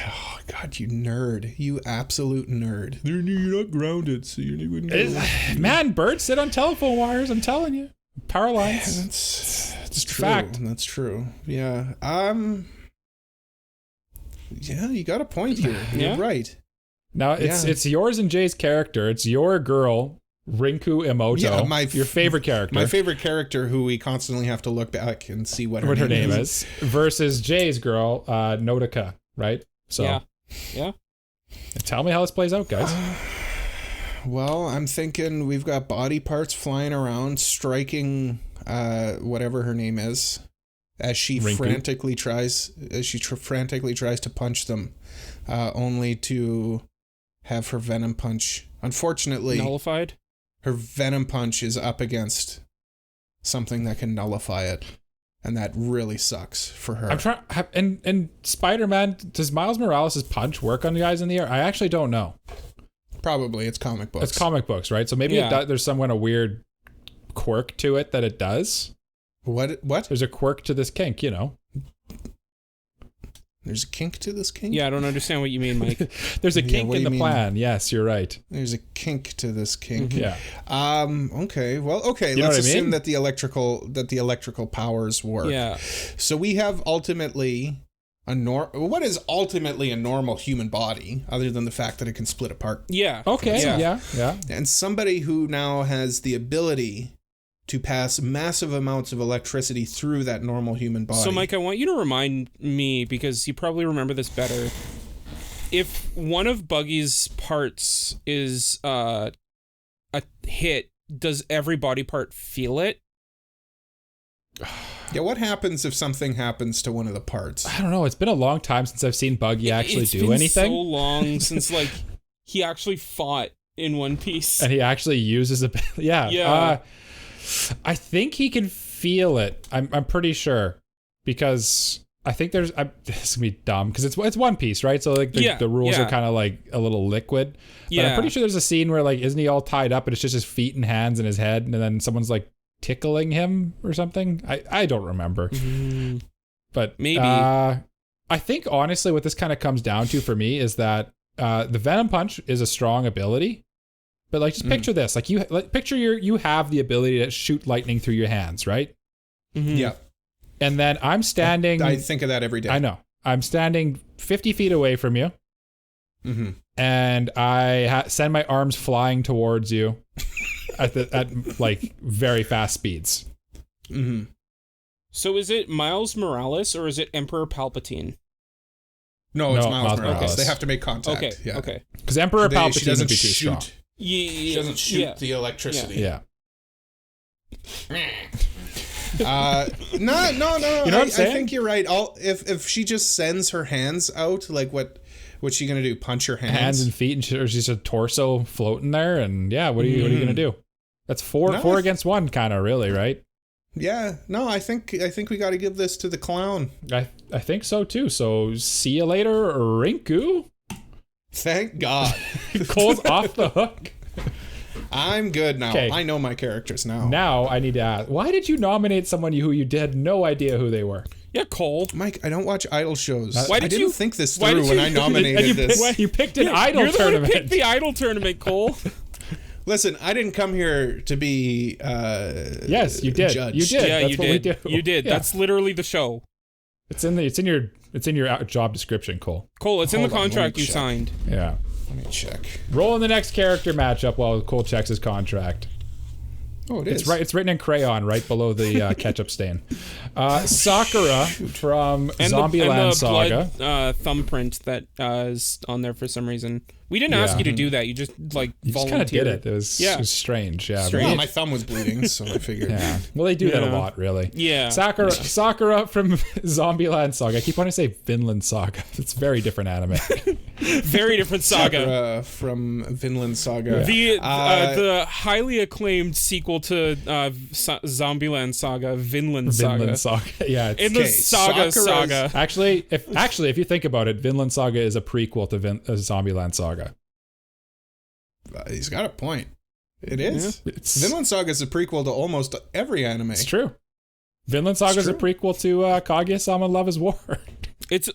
Oh God, you nerd! You absolute nerd! You're not grounded, so you wouldn't. Man, birds sit on telephone wires. I'm telling you, power lines. That's true. fact. That's true. Yeah. Yeah, you got a point here. You're Yeah. right. Now it's yours and Jay's character. It's your girl Rinku Emoto, your favorite character. My favorite character who we constantly have to look back and see what her name is. Versus Jay's girl, Nodaka, right? So yeah. Tell me how this plays out, guys. Well, I'm thinking we've got body parts flying around, striking whatever her name is, as she Rinku. frantically tries to punch them, only to have her venom punch. Unfortunately, Nullified. Her venom punch is up against something that can nullify it, and that really sucks for her. I'm trying. And Spider-Man, does Miles Morales' punch work on the guys in the air? I actually don't know. Probably, it's comic books. It's comic books, right? So maybe there's some kind of weird quirk to it that it does. What? There's a quirk to this kink, you know. There's a kink to this kink? Yeah, I don't understand what you mean, Mike. There's a kink in the plan. Yes, you're right. There's a kink to this kink. Yeah. Okay. Well, okay. You know Let's what I assume mean? that the electrical powers work. Yeah. So we have ultimately what is ultimately a normal human body, other than the fact that it can split apart. Yeah. Okay. Yeah. And somebody who now has the ability to pass massive amounts of electricity through that normal human body. So, Mike, I want you to remind me, because you probably remember this better. If one of Buggy's parts is a hit, does every body part feel it? Yeah, what happens if something happens to one of the parts? I don't know. It's been a long time since I've seen Buggy actually do anything. It's been so long since, like, he actually fought in One Piece. And he actually uses a... Yeah. I think he can feel it. I'm pretty sure, because I think this is gonna be dumb because it's One Piece, right? So like the rules are kind of like a little liquid. But I'm pretty sure there's a scene where like isn't he all tied up and it's just his feet and hands and his head, and then someone's like tickling him or something. I don't remember, but maybe. I think honestly, what this kind of comes down to for me is that the Venom Punch is a strong ability. But like, just picture this: like picture you have the ability to shoot lightning through your hands, right? Mm-hmm. Yeah. And then I'm standing. I think of that every day. I know. I'm standing 50 feet away from you, and I send my arms flying towards you at like very fast speeds. Mm-hmm. So is it Miles Morales or is it Emperor Palpatine? No, it's Miles Morales. Morales. They have to make contact. Okay. Yeah. Okay. Because Emperor Palpatine She doesn't would be too shoot. strong. She doesn't shoot the electricity. Yeah. No. You know what I'm saying? I think you're right. If she just sends her hands out, like what's she gonna do? Punch her hands? Hands and feet, and she's a torso floating there, and what are you gonna do? That's four against one, kind of, really, right? Yeah. No, I think we got to give this to the clown. I think so too. So see you later, Rinku. Thank God. Cole's off the hook. I'm good now. Okay. I know my characters now. Now I need to ask, why did you nominate someone who you had no idea who they were? Yeah, Cole. Mike, I don't watch idol shows. Why I did didn't you think this through when I nominated this. You picked an idol You're the one who tournament. picked the idol tournament, Cole. Listen, I didn't come here to be Yes, you did. judged. You did. Yeah, That's you what did. we do. You did. Yeah. That's literally the show. It's in your job description, Cole. Cole, it's in the Hold on, let me contract you check. signed. Yeah. Let me check. Roll in the next character matchup while Cole checks his contract. Oh, it is. It's right. It's written in crayon right below the ketchup stain. Sakura from Zombieland Saga. Blood, thumbprint that is on there for some reason. We didn't ask you to do that. You just You just kind of volunteered. did it. It was strange. Yeah. Strange. Well, my thumb was bleeding, so I figured. Yeah. Well, they do that a Yeah. lot, really. Yeah. Sakura from Zombieland Saga. I keep wanting to say Vinland Saga. It's very different anime. Very different saga. Sakura from Vinland Saga. The highly acclaimed sequel to Zombieland Saga, Vinland Saga. Vinland Saga. Yeah. In the Sakura's- saga. Actually, if you think about it, Vinland Saga is a prequel to Zombieland Saga. He's got a point. It is. It's, Vinland Saga is a prequel to almost every anime. it's true. Vinland Saga is a prequel to Kaguya-sama Love is War. It's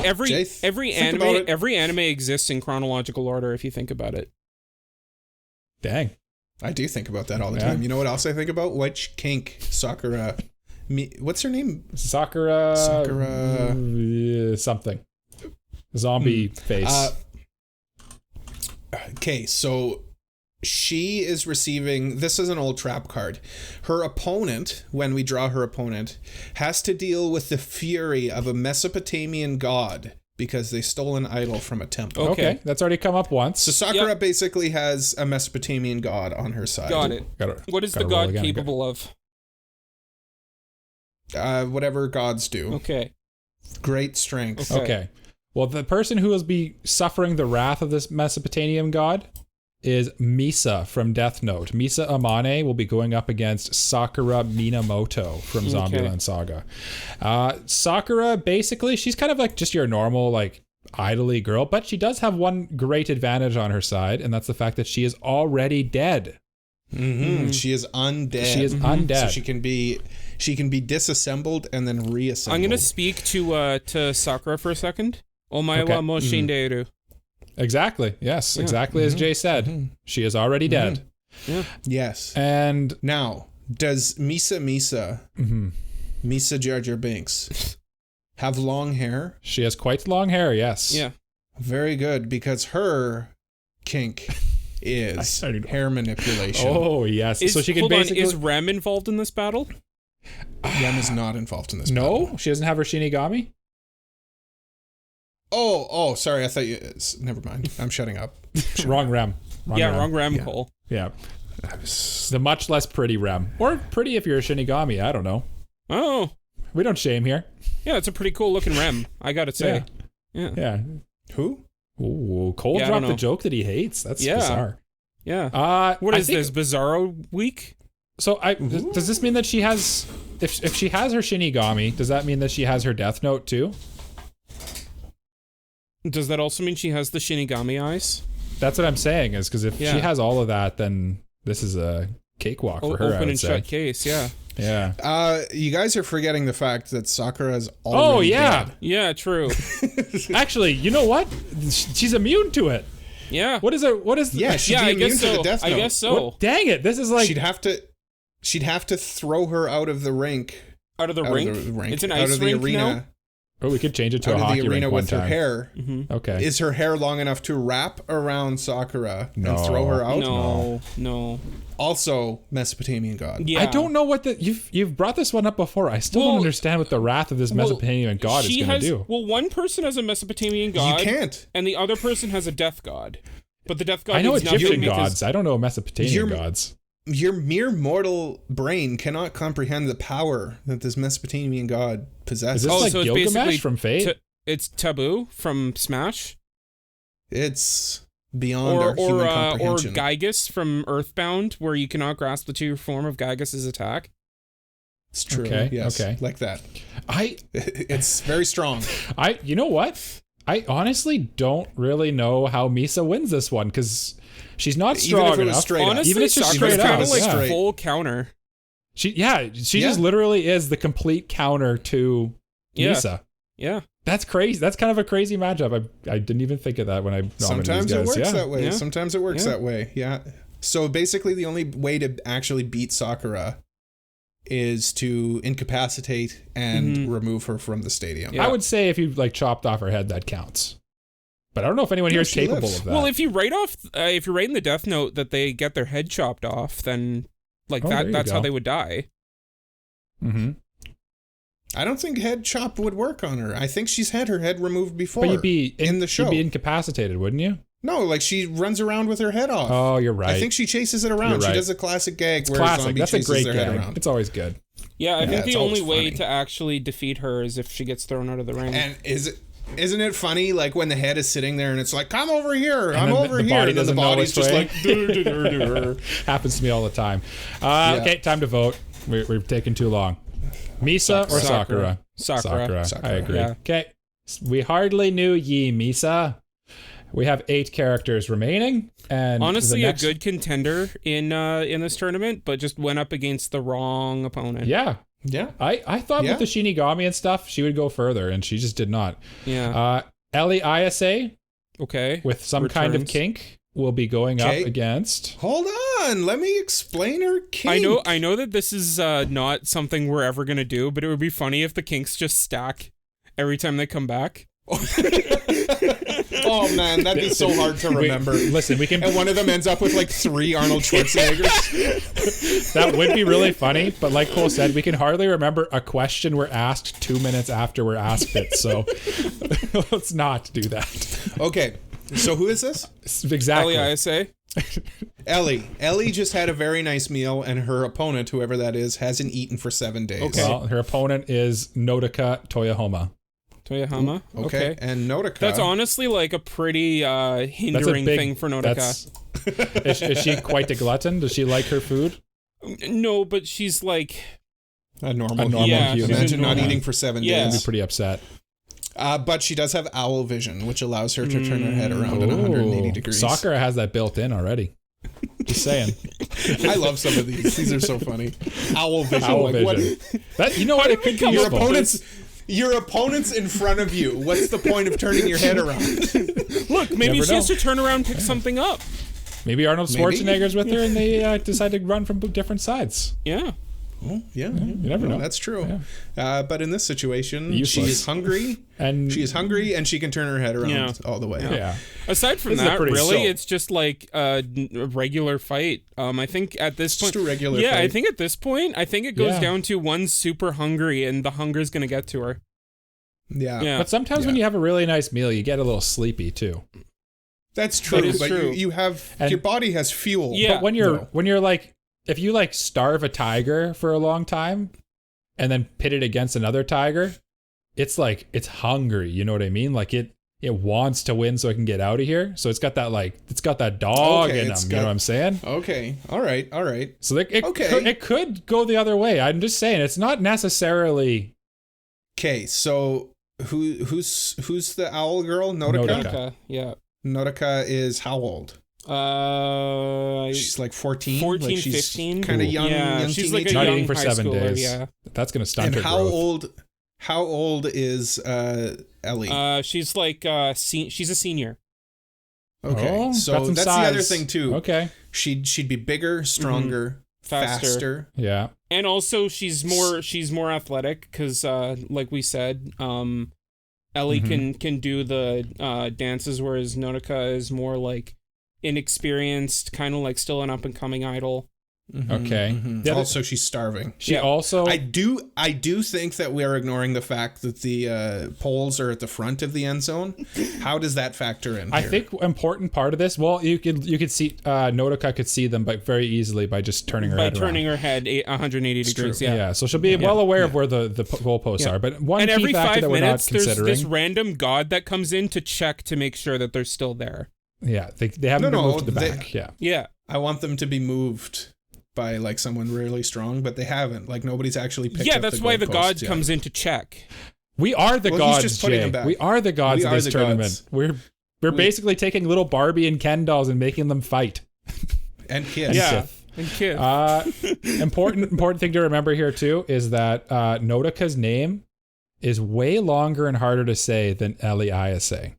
every Jay, think about it. every anime exists in chronological order if you think about it. Dang. I do think about that all the Yeah. time. You know what else I think about? Which kink Sakura... what's her name? Sakura. Something. Zombie face. Okay, so she is receiving, this is an old trap card. Her opponent, when we draw her opponent, has to deal with the fury of a Mesopotamian god because they stole an idol from a temple. Okay, that's already come up once. So Sakura basically has a Mesopotamian god on her side. Got it. What is the god capable of? Whatever gods do. Okay. Great strength. Okay. Well, the person who will be suffering the wrath of this Mesopotamian god is Misa from Death Note. Misa Amane will be going up against Sakura Minamoto from Zombieland Saga. Sakura, basically, she's kind of like just your normal, like, idly girl, but she does have one great advantage on her side, and that's the fact that she is already dead. She is undead. She is undead. So she can be disassembled and then reassembled. I'm gonna speak to Sakura for a second. Omae wa mo shinderu. Exactly. Yes. Exactly as Jay said. She is already dead. Yeah. Yes. And now, does Misa Jar Jar Binks have long hair? She has quite long hair. Yes. Yeah. Very good, because her kink is hair manipulation. Oh yes. So she can basically. Is Rem involved in this battle? Rem is not involved in this battle. No, she doesn't have her Shinigami. Oh, sorry. I thought you. Never mind. I'm shutting up. Wrong Rem. Wrong Rem, Cole. Yeah. The much less pretty Rem. Or pretty if you're a Shinigami. I don't know. Oh. We don't shame here. Yeah, it's a pretty cool looking Rem, I gotta say. Yeah. Who? Ooh, Cole dropped the joke that he hates. That's bizarre. Yeah. What is this, Bizarro Week? So does this mean that she has, if she has her Shinigami, does that mean that she has her Death Note too? Does that also mean she has the Shinigami eyes? That's what I'm saying, is because if she has all of that, then this is a cakewalk for her, Open and shut case, yeah. Yeah. You guys are forgetting the fact that Sakura is already dead. Yeah, true. Actually, you know what? She's immune to it. Yeah. What is it? Yeah, she'd be immune to the Death Note. I guess so. What? Dang it. This is like... She'd have to throw her out of the rink. Out of the rink? It's an ice rink arena. now? Or we could change it to a hockey rink one time. Her hair. Okay. Is her hair long enough to wrap around Sakura and throw her out? No. Also, Mesopotamian god. Yeah. I don't know what you've brought this one up before. I still don't understand what the wrath of this Mesopotamian god is going to do. Well, one person has a Mesopotamian god. You can't. And the other person has a death god. But the death god I know means Egyptian nothing gods. I don't know Mesopotamian gods. Your mere mortal brain cannot comprehend the power that this Mesopotamian god possesses. Is this like Gilgamesh from Fate? It's Taboo from Smash. It's beyond our human comprehension. Or Gygus from Earthbound, where you cannot grasp the true form of Gygus' attack. It's true. Okay. Yes. Okay. Like that. It's very strong. You know what? I honestly don't really know how Misa wins this one, because she's not strong enough. Honestly, even if she's straight kind up, of like full counter. She just literally is the complete counter to Misa. Yeah. That's crazy. That's kind of a crazy matchup. I didn't even think of that when I nominated Sometimes these guys. It works that way. Yeah. Sometimes it works that way. Yeah. So basically the only way to actually beat Sakura is to incapacitate and remove her from the stadium. I would say if you like chopped off her head, that counts. But I don't know if anyone here is capable of that. Well, if you write in the Death Note that they get their head chopped off, then that's how they would die. Mm-hmm. I don't think head chop would work on her. I think she's had her head removed before. But you'd be in the show. You'd be incapacitated, wouldn't you? No, like she runs around with her head off. Oh, you're right. I think she chases it around. She does a classic gag where a zombie chases their head around. It's always good. Yeah, I think the only way to actually defeat her is if she gets thrown out of the ring. And isn't it funny, like when the head is sitting there and it's like, come over here, I'm over here, and then the body's just like, happens to me all the time. Okay, time to vote. We're taking too long. Misa or Sakura? Sakura. I agree. Yeah. Okay, we hardly knew ye, Misa. We have 8 characters remaining, and honestly, a good contender in this tournament, but just went up against the wrong opponent. Yeah. I thought with the Shinigami and stuff, she would go further, and she just did not. Yeah. Ellie ISA, okay, with some kind of kink, will be going up against. Hold on, let me explain her kink. I know that this is not something we're ever gonna do, but it would be funny if the kinks just stack every time they come back. Oh Oh man, that'd be so hard to remember. Listen, we can. And one of them ends up with like 3 Arnold Schwarzeneggers. That would be really funny, but like Cole said, we can hardly remember a question we're asked 2 minutes after we're asked it. So let's not do that. Okay, so who is this? Exactly. L-E-I-S-A. Ellie just had a very nice meal, and her opponent, whoever that is, hasn't eaten for 7 days. Okay. Well, her opponent is Nodaka Toyohama. Toyohama. Okay. And Nodaka. That's honestly like a pretty hindering thing for Nodaka. Is she quite a glutton? Does she like her food? No, but she's like a normal Yeah, human. Imagine not eating for 7 Yeah. I'd be days. pretty upset. But she does have owl vision, which allows her to turn her head around in 180 degrees. Sakura has that built in already. Just saying. I love some of these. These are so funny. Owl vision. Owl like, vision. That, you know what? It could be Your useful. your opponent's in front of you. What's the point of turning your head around? Look, maybe Never she has know. to turn around and pick something up. Maybe Arnold Maybe. Schwarzenegger's with her and they decide to run from different sides. Yeah. Oh, yeah. You never know. That's true. But in this situation, she Useless. is hungry. And She is hungry, and she can turn her head around all the way. yeah. Aside from This is a that, pretty- really, So- it's just like a regular fight. I think at this Just point, a regular yeah, I fight. think at this point, I think it goes Yeah. down to one's super hungry, and the hunger's gonna get to her. Yeah. Yeah. But sometimes when you have a really nice meal, you get a little sleepy too. That's true. That is but true. You have And- your body has fuel. Yeah. But when you're like, if you like starve a tiger for a long time and then pit it against another tiger, it's like, it's hungry. You know what I mean? Like it wants to win so it can get out of here. So it's got that dog Okay, in it's them. You know got- what I'm saying? Okay. All right. So Okay. it could go the other way. I'm just saying it's not necessarily Okay. So who's the owl girl? Nodaka. Nodaka. Yeah. Nodaka is how old? She's like 14. 14, like she's 15. Kind of young. Yeah, young she's like a teenager. not young eating for high 7 schooler, days. yeah. That's going to stunt And her how growth. old is Ellie? She's like she's a senior. Okay. Oh, So got some that's the other size. thing too. Okay. She'd be bigger, stronger, faster. Yeah. And also she's more athletic because like we said, Ellie can do the dances, whereas Nodaka is more like inexperienced, kind of like still an up and coming idol. Okay. The other- Also, she's starving. She Yeah. also I do think that we are ignoring the fact that the poles are at the front of the end zone. How does that factor in? I here? think important part of this. Well, you could see Nodaka could see them, but very easily by just turning her By head turning around. her head 180 degrees. Yeah. Yeah. So she'll be well aware of where the goalposts Yeah. are. But one And key every factor 5 that we're not minutes, there's considering. this random god that comes in to check to make sure that they're still there. Yeah, they haven't been moved to the back. Yeah. Yeah. I want them to be moved by like someone really strong, but they haven't. Like nobody's actually picked Yeah, up that's the why the god goalposts yet. comes in to check. We are the Well, he's gods, just putting Jay. them back. We are the gods We of are this the tournament. gods. We're basically taking little Barbie and Ken dolls and making them fight. And kiss. Yeah. Sith. And kid. Important thing to remember here too is that Nodaka's name is way longer and harder to say than L-E-I-S-A.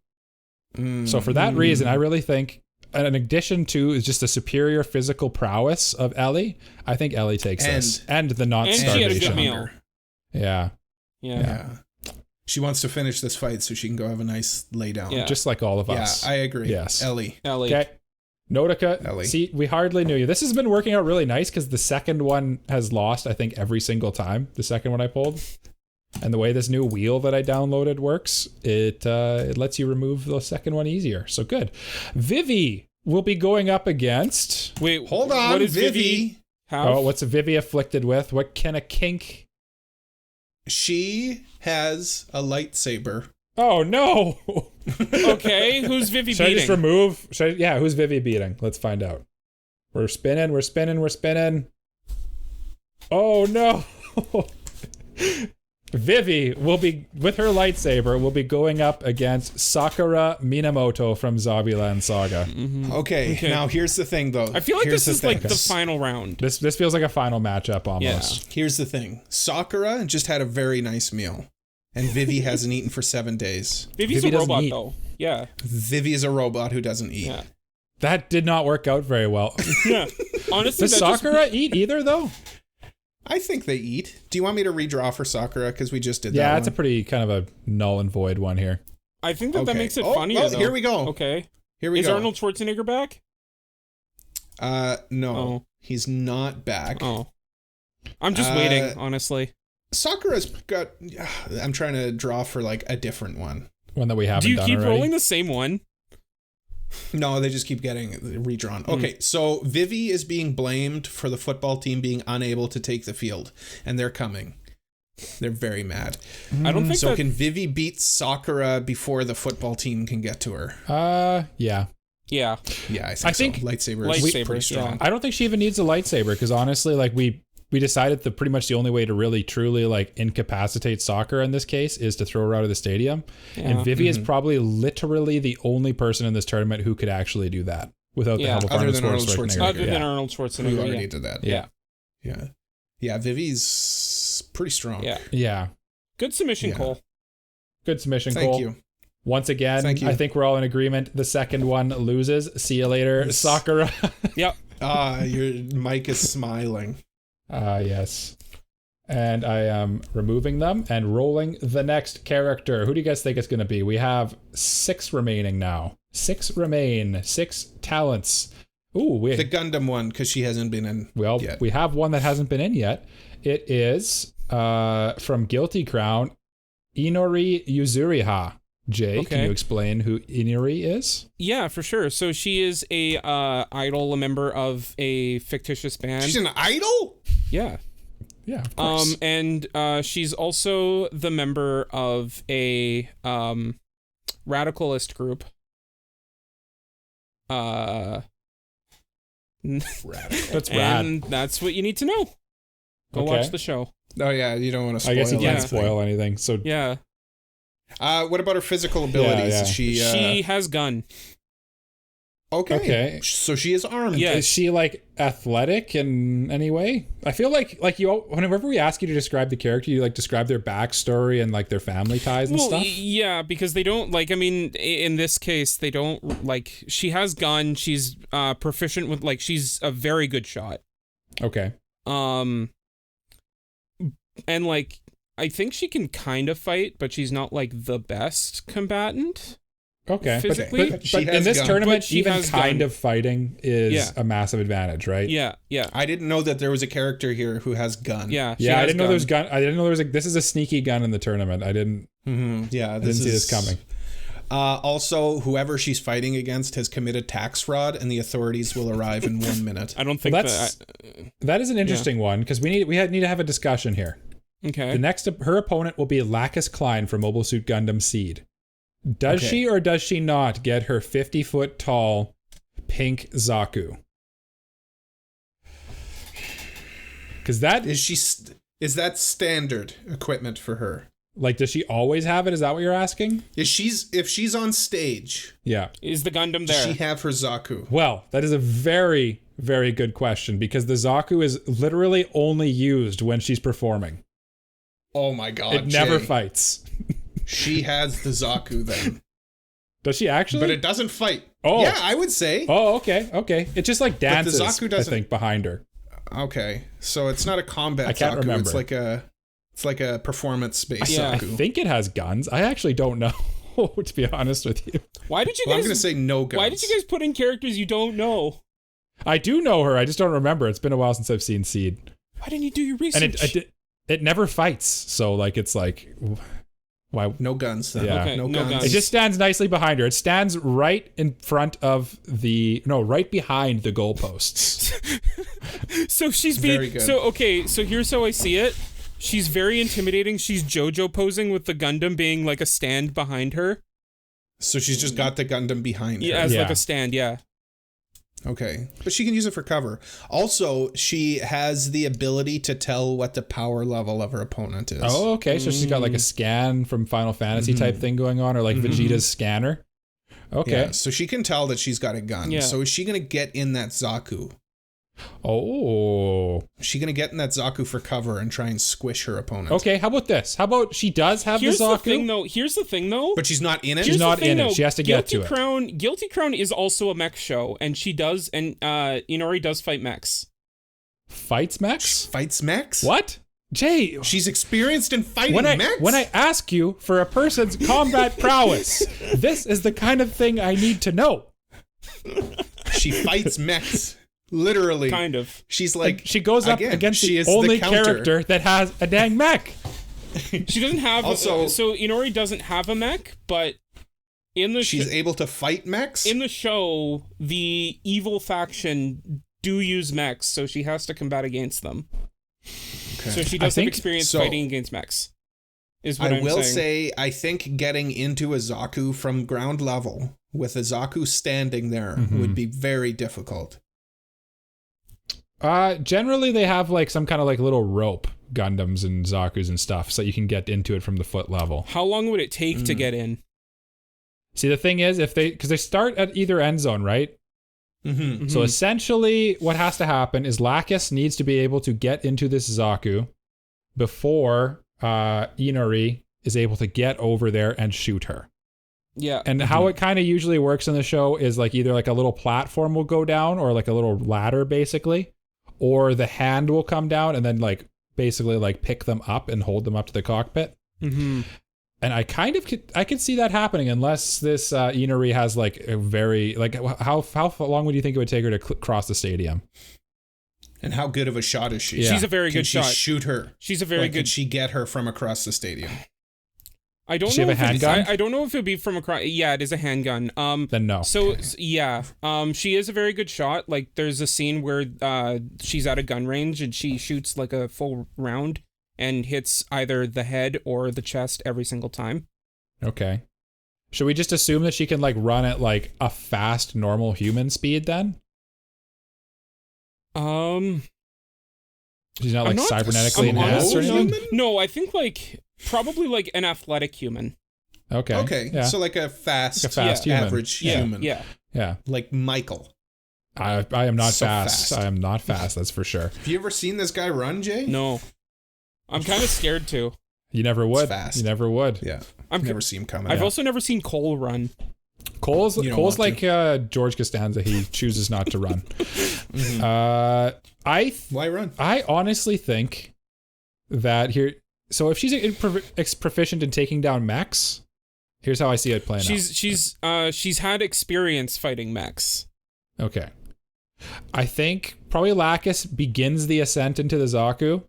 So for that reason, I really think, in addition to is just the superior physical prowess of Ellie, I think Ellie takes this. And the not And she had a starvation. good meal. Yeah. Yeah. She wants to finish this fight so she can go have a nice lay down. Yeah. Just like all of Yeah, us. I agree. Yes. Ellie. Ellie. Okay. Nodaka, Ellie. see, we hardly knew you. This has been working out really nice because the second one has lost, I think, every single time. The second one I pulled. And the way this new wheel that I downloaded works, it lets you remove the second one easier. So good. Vivi will be going up against... Wait, Hold on, what is Vivi. have? Oh, what's Vivi afflicted with? What can a kink... She has a lightsaber. Oh, no! Okay, who's Vivi Should I beating? just remove... who's Vivi beating? Let's find out. We're spinning. Oh, no! Vivi will be, with her lightsaber, will be going up against Sakura Minamoto from Zombieland Saga. Okay, now here's the thing, though. I feel like Here's this is the like thing. the final round. This feels like a final matchup almost. Here's the thing. Sakura just had a very nice meal, and Vivi hasn't eaten for 7 days. Vivi's Vivi a doesn't robot eat. though. Yeah. Vivi is a robot who doesn't eat. Yeah. That did not work out very well. Yeah. Honestly, Does that just- Sakura eat either, though? I think they eat. Do you want me to redraw for Sakura? Because we just did that Yeah, one. it's a pretty kind of a null and void one here. I think that makes it funnier. Well, though. here we go. Okay. Here we Is go. Arnold Schwarzenegger back? No, he's not back. Oh. I'm just waiting, honestly. Sakura's got. I'm trying to draw for like a different one. One that we haven't Do you done keep already. rolling the same one? No, they just keep getting redrawn. Okay, so Vivi is being blamed for the football team being unable to take the field, and they're coming. They're very mad. I don't think So that... can Vivi beat Sakura before the football team can get to her? Yeah. Yeah. Yeah, I think so. Lightsaber is pretty strong. I don't think she even needs a lightsaber because honestly, like we decided that pretty much the only way to really truly like incapacitate Sakura in this case is to throw her out of the stadium. Yeah. And Vivi is probably literally the only person in this tournament who could actually do that without the help of Arnold Schwarzenegger. Other than Arnold Schwarzenegger. Who already did that. Yeah. Yeah, Vivi's pretty strong. Yeah. Good submission, Cole. Good submission, Cole. Thank you. Once again, I think we're all in agreement. The second one loses. See you later, Sakura. Yep. Your mic is smiling. Yes. And I am removing them and rolling the next character. Who do you guys think it's going to be? We have 6 remaining now. 6 remain. 6 talents. Ooh, the Gundam one, because she hasn't been in yet. We have one that hasn't been in yet. It is from Guilty Crown, Inori Yuzuriha. Jay, can you explain who Inori is? Yeah, for sure. So she is a idol, a member of a fictitious band. She's an idol? Yeah. Yeah, of course. And she's also the member of a radicalist group. That's rad. And that's what you need to know. Go watch the show. Oh yeah, you don't want to spoil. I guess you can't anything. spoil anything. So yeah. What about her physical abilities? Yeah. She has gun. Okay. So she is armed. Yeah. Is she like athletic in any way? I feel like you, whenever we ask you to describe the character, you like describe their backstory and like their family ties and stuff. Yeah, because they don't like. I mean, in this case, they don't like. She has gun. She's proficient with like. She's a very good shot. Okay. And like, I think she can kind of fight, but she's not like the best combatant. Okay, physically, but in this tournament, even kind gun. of fighting is a massive advantage, right? Yeah. I didn't know that there was a character here who has gun. Yeah, I didn't know there was gun. I didn't know there was this is a sneaky gun in the tournament. I didn't. Yeah, I didn't see this coming. Also, whoever she's fighting against has committed tax fraud, and the authorities will arrive in 1 minute. I don't think that is an interesting one because we need to have a discussion here. Okay. The next, her opponent will be Lacus Clyne from Mobile Suit Gundam Seed. Does she or does she not get her 50-foot tall pink Zaku? Because that is that standard equipment for her? Like, does she always have it? Is that what you're asking? If she's on stage, is the Gundam there? Does she have her Zaku? Well, that is a very, very good question because the Zaku is literally only used when she's performing. Oh my god! It never fights. She has the Zaku then. Does she actually? But it doesn't fight. Oh. Yeah, I would say. Oh, okay. It just like dances, but the Zaku doesn't, I think, behind her. Okay. So it's not a combat I can't Zaku. remember. It's like a performance-based Zaku. I think it has guns. I actually don't know, to be honest with you. Why did you guys... I'm going to say no guns. Why did you guys put in characters you don't know? I do know her. I just don't remember. It's been a while since I've seen Seed. Why didn't you do your research? And it never fights. So, like, it's like... Why? No guns. Then. Yeah. Okay, no guns. It just stands nicely behind her. It stands right in front of right behind the goalposts. So she's being very good. So here's how I see it. She's very intimidating. She's JoJo posing with the Gundam being like a stand behind her. So she's just got the Gundam behind her. As like a stand, yeah. Okay. But she can use it for cover. Also, she has the ability to tell what the power level of her opponent is. Oh, okay. So she's got like a scan from Final Fantasy type thing going on, or like Vegeta's scanner. Okay. Yeah, so she can tell that she's got a gun. Yeah. So is she going to get in that Zaku? Oh. Is she going to get in that Zaku for cover and try and squish her opponent? Okay, how about this? How about she does have the Zaku? Here's the thing, though. But she's not in it? She's not in it. She has to get to it. Guilty Crown is also a mech show, and she does, and Inori does fight mechs. Fights mechs? Fights mechs? What? Jay, She's experienced in fighting mechs. when I ask you for a person's combat prowess, this is the kind of thing I need to know. She fights mechs. Literally. Kind of. She's like... And she goes up again, against she the is only counter. character that has a dang mech. She doesn't have... Also- so Inori doesn't have a mech, but in the... She's able to fight mechs? in the show, the evil faction do use mechs, so she has to combat against them. Okay. So she does have think- experience so- fighting against mechs. Is what I I'm will saying. say, I think getting into a Zaku from ground level with a Zaku standing there would be very difficult. Generally they have like some kind of like little rope Gundams and Zakus and stuff, so you can get into it from the foot level. How long would it take to get in? See, the thing is, because they start at either end zone, right? Mm-hmm. So essentially, what has to happen is Lacus needs to be able to get into this Zaku before Inori is able to get over there and shoot her. Yeah. And how it kind of usually works in the show is like either like a little platform will go down or like a little ladder basically, or the hand will come down and then like basically like pick them up and hold them up to the cockpit. Mm-hmm. And I could see that happening unless this Inori has like a very like how long would you think it would take her to cross the stadium? And how good of a shot is she? Yeah. She's a very Can good she shot. shoot her? She's a very Like, good. Can she get her from across the stadium? I don't Does she know. have a If it's, handgun? I don't know if it would be from across. Yeah, it is a handgun. Then no. So yeah, she is a very good shot. Like there's a scene where she's at a gun range and she shoots like a full round and hits either the head or the chest every single time. Okay. Should we just assume that she can like run at like a fast normal human speed then? She's not like I'm not- cybernetically I'm enhanced or honestly anything? not- No, I think like probably like an athletic human. Okay. Okay, Yeah. so like a fast, Like a fast human. average Yeah, human. yeah. Yeah. Like Michael. I am not So fast. fast. I am not fast, that's for sure. Have you ever seen this guy run, Jay? No, I'm kind of scared too. You never would. fast. You never would. Yeah. I'm Never see him coming. I've out. also never seen Cole run. Cole's You don't Cole's want like George Costanza. He chooses not to run. Why run? I honestly think that here. So if she's proficient in taking down mechs, here's how I see it playing out. She's had experience fighting mechs. Okay. I think probably Lacus begins the ascent into the Zaku,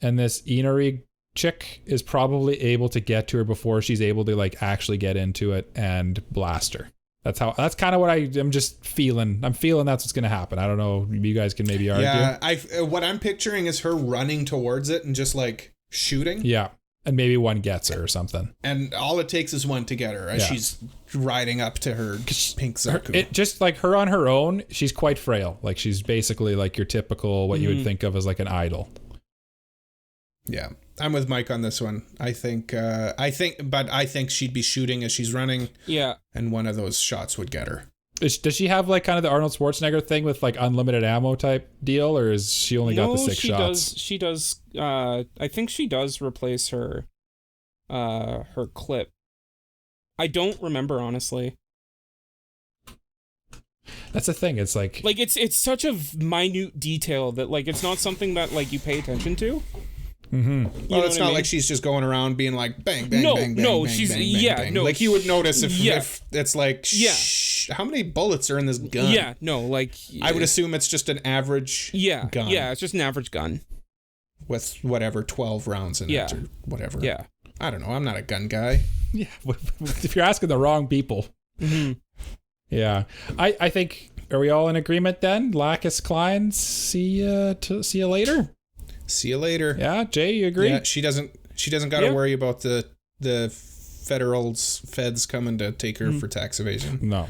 and this Inori chick is probably able to get to her before she's able to like actually get into it and blast her. That's kind of what I'm just feeling. I'm feeling that's what's going to happen. I don't know. You guys can maybe argue. Yeah, what I'm picturing is her running towards it and just like shooting. Yeah. And maybe one gets her or something. And all it takes is one to get her as Yeah. she's riding up to her pink Zaku. It just like her on her own, she's quite frail. Like she's basically like your typical what you would think of as like an idol. Yeah, I'm with Mike on this one. I think she'd be shooting as she's running, Yeah. and one of those shots would get her. Does she have like kind of the Arnold Schwarzenegger thing with like unlimited ammo type deal, or is she only got the 6 shots? She does. I think she does replace her clip. I don't remember honestly. That's the thing. It's like it's such a minute detail that like it's not something that like you pay attention to. Mm-hmm. Well, it's not like she's just going around being like bang, bang, No, bang, bang, no, bang, she's bang, bang, yeah, bang. no, Like you would notice if yeah. it's like, how many bullets are in this gun? Yeah, no, like I would assume it's just an average gun. Yeah, it's just an average gun. With whatever 12 rounds in it or whatever. Yeah. I don't know. I'm not a gun guy. yeah, if you're asking the wrong people. Mm-hmm. Yeah, I think. Are we all in agreement then? Lacus, Clyne, see you later. See you later. Yeah, Jay, you agree? Yeah, she doesn't got to worry about the feds coming to take her for tax evasion. No,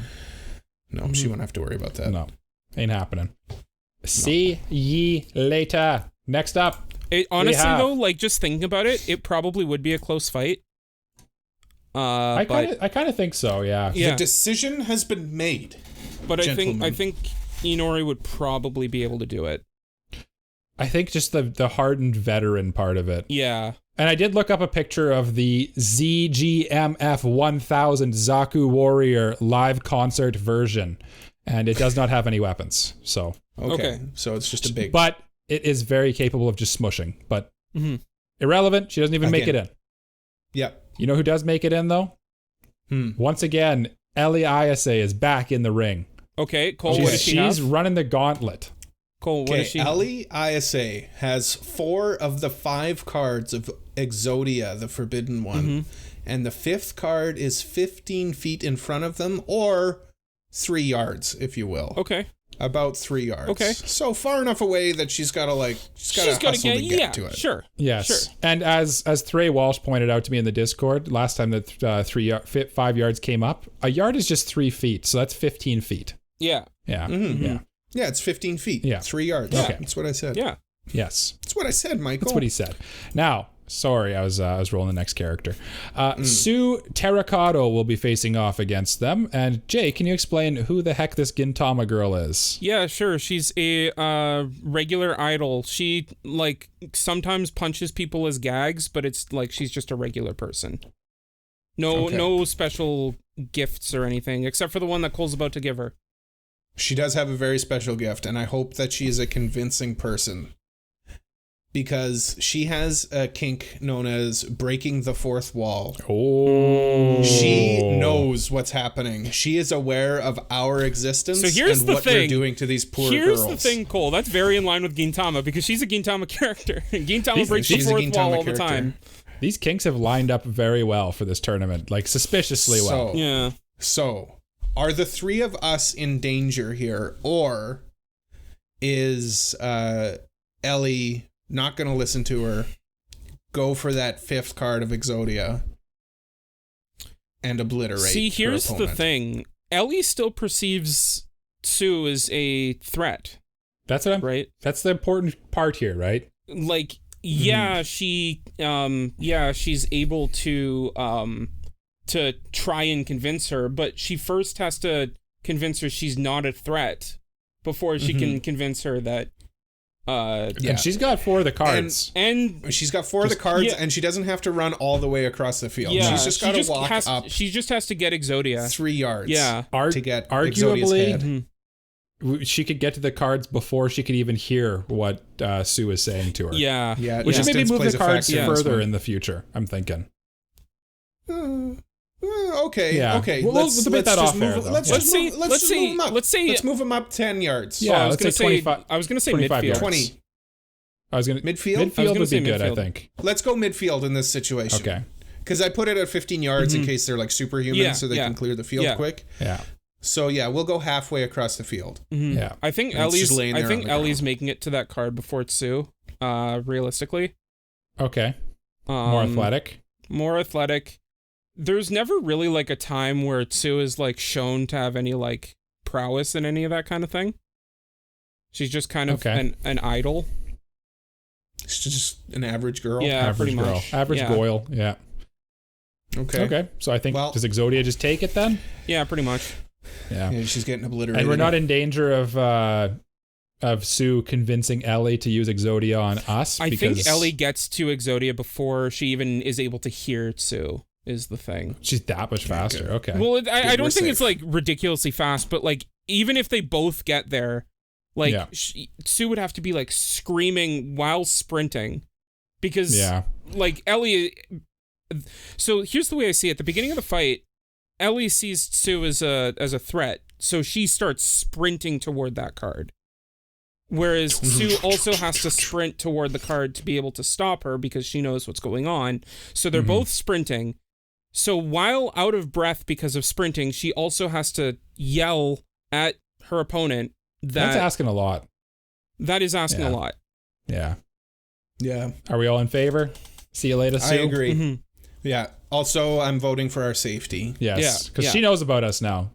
She won't have to worry about that. no, ain't happening. See ye later. Next up, Honestly though, like just thinking about it, it probably would be a close fight. I kind of think so. Yeah. The decision has been made. But gentlemen. I think Inori would probably be able to do it. I think just the hardened veteran part of it. Yeah. And I did look up a picture of the ZGMF 1000 Zaku Warrior live concert version, and it does not have any weapons. So, Okay. So it's just a big. but it is very capable of just smushing. But Irrelevant. She doesn't even make it in. Yep. You know who does make it in, though? Once again, Ellie Ayase is back in the ring. Okay, Cole, what does she have? She's running the gauntlet. Cole, what does she have? Ellie Ayase has 4 of the 5 cards of Exodia, the Forbidden One. And the 5th card is 15 feet in front of them, or 3 yards, if you will. Okay. About 3 yards. Okay. So far enough away that she's got to hustle to get to it. Sure. Yes. Sure. And as Thray Walsh pointed out to me in the Discord last time that 5 yards came up, a yard is just 3 feet, so that's 15 feet. Yeah. Yeah. Yeah, it's 15 feet. Yeah. 3 yards. Okay. That's what I said. Yeah. Yes. That's what I said, Michael. That's what he said. Now, sorry, I was rolling the next character. Sue Terracotta will be facing off against them. And Jay, can you explain who the heck this Gintama girl is? Yeah, sure. She's a regular idol. She sometimes punches people as gags, but it's like she's just a regular person. No special gifts or anything, except for the one that Cole's about to give her. She does have a very special gift, and I hope that she is a convincing person. Because she has a kink known as breaking the fourth wall. Oh. She knows what's happening. She is aware of our existence and what we're doing to these poor girls. Here's the thing, Cole. That's very in line with Gintama, because she's a Gintama character. Gintama breaks the fourth wall all the time. These kinks have lined up very well for this tournament, like suspiciously well. Yeah. So, are the 3 of us in danger here, or is Ellie not going to listen to her, go for that 5th card of Exodia, and obliterate See, here's her the opponent? thing. Ellie still perceives Sue as a threat. That's what right. That's the important part here, right? Like, yeah, she's able to try and convince her, but she first has to convince her she's not a threat before she can convince her that. And she's got 4 of the cards. And she's got 4 of the cards, and she doesn't have to run all the way across the field. Yeah, she's just got to walk up. She just has to get Exodia 3 yards. Yeah, to get Exodia's head. She could get to the cards before she could even hear what Sue is saying to her. Yeah. We should maybe move the cards further in the future, I'm thinking. Okay. Yeah. Okay. We'll debate that off there. Let's move them up 10 yards. Yeah, let's say 25. I was going to say 25 midfield. yards. 20. Midfield would be good, I think. Let's go midfield in this situation. Okay. Because I put it at 15 yards in case they're like superhuman, so they can clear the field quick. Yeah. So yeah, we'll go halfway across the field. Yeah. I think Ellie's making it to that card before it's Sue. Realistically. Okay. More athletic. More athletic. There's never really like a time where Sue is like shown to have any like prowess in any of that kind of thing. She's just kind of an idol. She's just an average girl. Yeah, average pretty girl. much. Average Goyle. Yeah. Okay. So I think does Exodia just take it then? Yeah, pretty much. Yeah. She's getting obliterated. And we're not in danger of Sue convincing Ellie to use Exodia on us. I think Ellie gets to Exodia before she even is able to hear Sue. Is the thing. She's that much faster. Okay. Well, I don't think it's like ridiculously fast, but like even if they both get there, like Sue would have to be like screaming while sprinting, because like Ellie. So here's the way I see it: at the beginning of the fight, Ellie sees Sue as a threat, so she starts sprinting toward that card. Whereas Sue also has to sprint toward the card to be able to stop her because she knows what's going on. So they're both sprinting. So while out of breath because of sprinting, she also has to yell at her opponent. That's asking a lot. That is asking a lot. Yeah. Yeah. Are we all in favor? See you later, Sue. I agree. Yeah. Also, I'm voting for our safety. Yes. Because she knows about us now.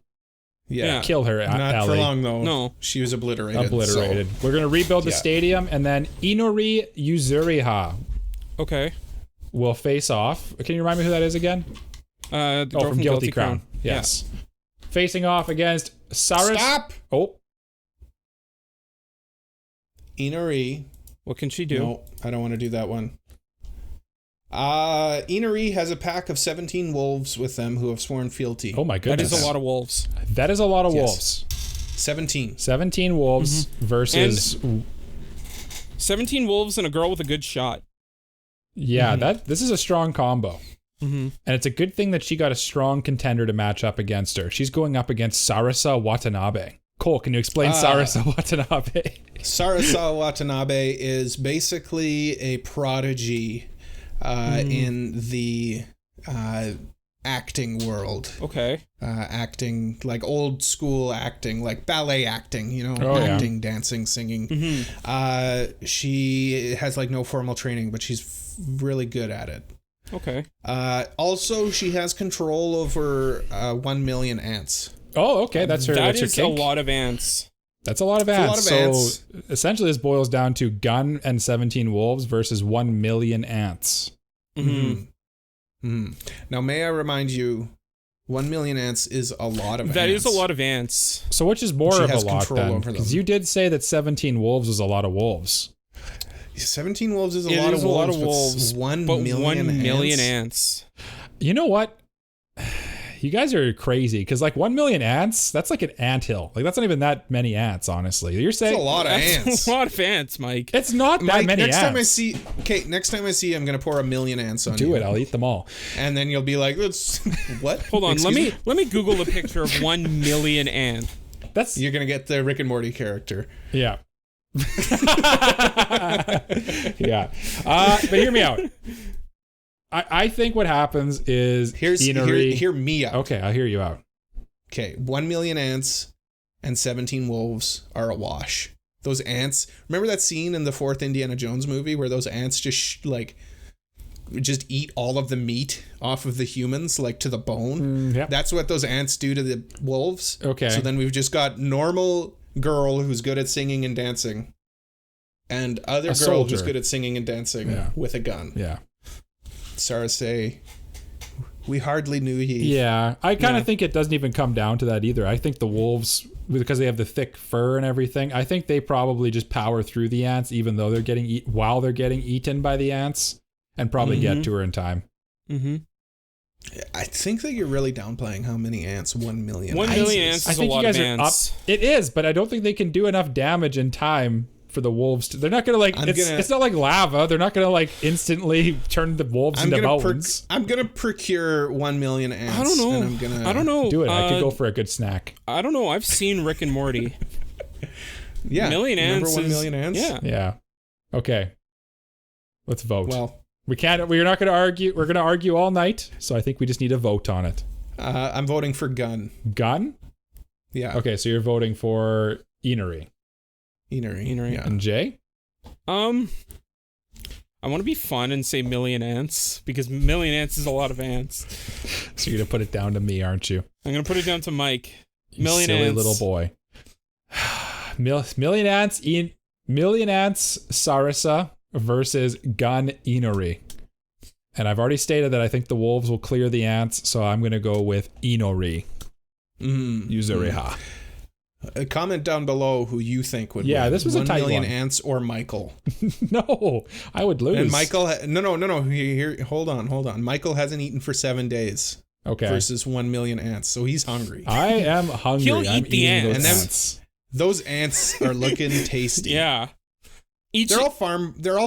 Yeah. Kill her, Not Ellie. for long, though. No. She was obliterated. So. We're going to rebuild the stadium, and then Inori Yuzuriha will face off. Can you remind me who that is again? From Guilty Crown. Yes. Yeah. Facing off against Saris. Stop! Oh. Inori. What can she do? No, I don't want to do that one. Inori has a pack of 17 wolves with them who have sworn fealty. Oh my goodness. That is a lot of wolves. That is a lot of wolves. 17. 17 wolves versus... And 17 wolves and a girl with a good shot. Yeah, this is a strong combo. Mm-hmm. And it's a good thing that she got a strong contender to match up against her. She's going up against Sarasa Watanabe. Cole, can you explain Sarasa Watanabe? Sarasa Watanabe is basically a prodigy in the acting world. Okay. Acting, like old school acting, like ballet acting, acting, dancing, singing. Mm-hmm. She has like no formal training, but she's really good at it. Okay. Also, she has control over 1 million ants. Oh, okay. That's her. That that's her is a kink. lot of ants. That's a lot of ants. a lot of ants. So essentially, this boils down to Gun and 17 wolves versus 1 million ants. Mm-hmm. Now, may I remind you, 1 million ants is a lot of ants. That is a lot of ants. So which is more She of a has lot control then? over them. Because you did say that 17 wolves is a lot of wolves. 17 wolves is It a lot is of a lot wolves, of wolves, but 1 but million 1 million ants? ants. You know what? You guys are crazy because like 1 million ants, that's like an anthill. Like that's not even that many ants, honestly. You're saying That's a lot of ants. That's a lot of ants, Mike. it's not that Mike, many next ants. time I see you, I'm going to pour 1 million ants on you. Do it. I'll eat them all. And then you'll be like, "Let's what?" Hold on, Excuse let me Google a picture of 1 million ant. That's You're going to get the Rick and Morty character. yeah. Yeah. But hear me out. I think what happens is Hear me out. Okay, I'll hear you out. Okay, 1 million ants and 17 wolves are a wash. Those ants. Remember that scene in the 4th Indiana Jones movie where those ants just eat all of the meat off of the humans, like to the bone? Yep. That's what those ants do to the wolves. Okay. So then we've just got normal girl who's good at singing and dancing, and other girl soldier. who's good at singing and dancing with a gun. Yeah. Sarah say, "We hardly knew ye." Yeah, I kind of think it doesn't even come down to that either. I think the wolves, because they have the thick fur and everything, I think they probably just power through the ants, even though they're getting while they're getting eaten by the ants, and probably get to her in time. Mm-hmm. I think that you're really downplaying how many ants 1 million. 1 million ants I is a think you lot of guys are ants. up. It is, but I don't think they can do enough damage in time for the wolves. They're not gonna like. It's not like lava. They're not gonna like instantly turn the wolves into mountains. I'm gonna procure 1 million ants. I don't know. And I don't know. Do it. I could go for a good snack. I don't know. I've seen Rick and Morty. Yeah. Million ants. Remember 1 million ants? Yeah. Yeah. Okay. Let's vote. Well, We're not gonna argue. We're gonna argue all night. So I think we just need a vote on it. I'm voting for gun. Gun? Yeah. Okay, so you're voting for Inari. Inari. Yeah. And Jay? I want to be fun and say million ants because million ants is a lot of ants. So you're gonna put it down to me, aren't you? I'm gonna put it down to Mike. You Million silly ants. little boy. Million ants. Million ants. Sarasa versus Gun Inori. And I've already stated that I think the wolves will clear the ants, so I'm gonna go with Inori. Yuzuriha. Comment down below who you think would Yeah, win. this was a 1 tight million one. ants or Michael. No, I would lose. And Michael, no. Here, hold on. Michael hasn't eaten for 7 days. Okay. Versus 1 million ants, so he's hungry. I am hungry. He'll I'm eat the eating ants. those And then- ants. Those ants are looking tasty. Yeah. They're all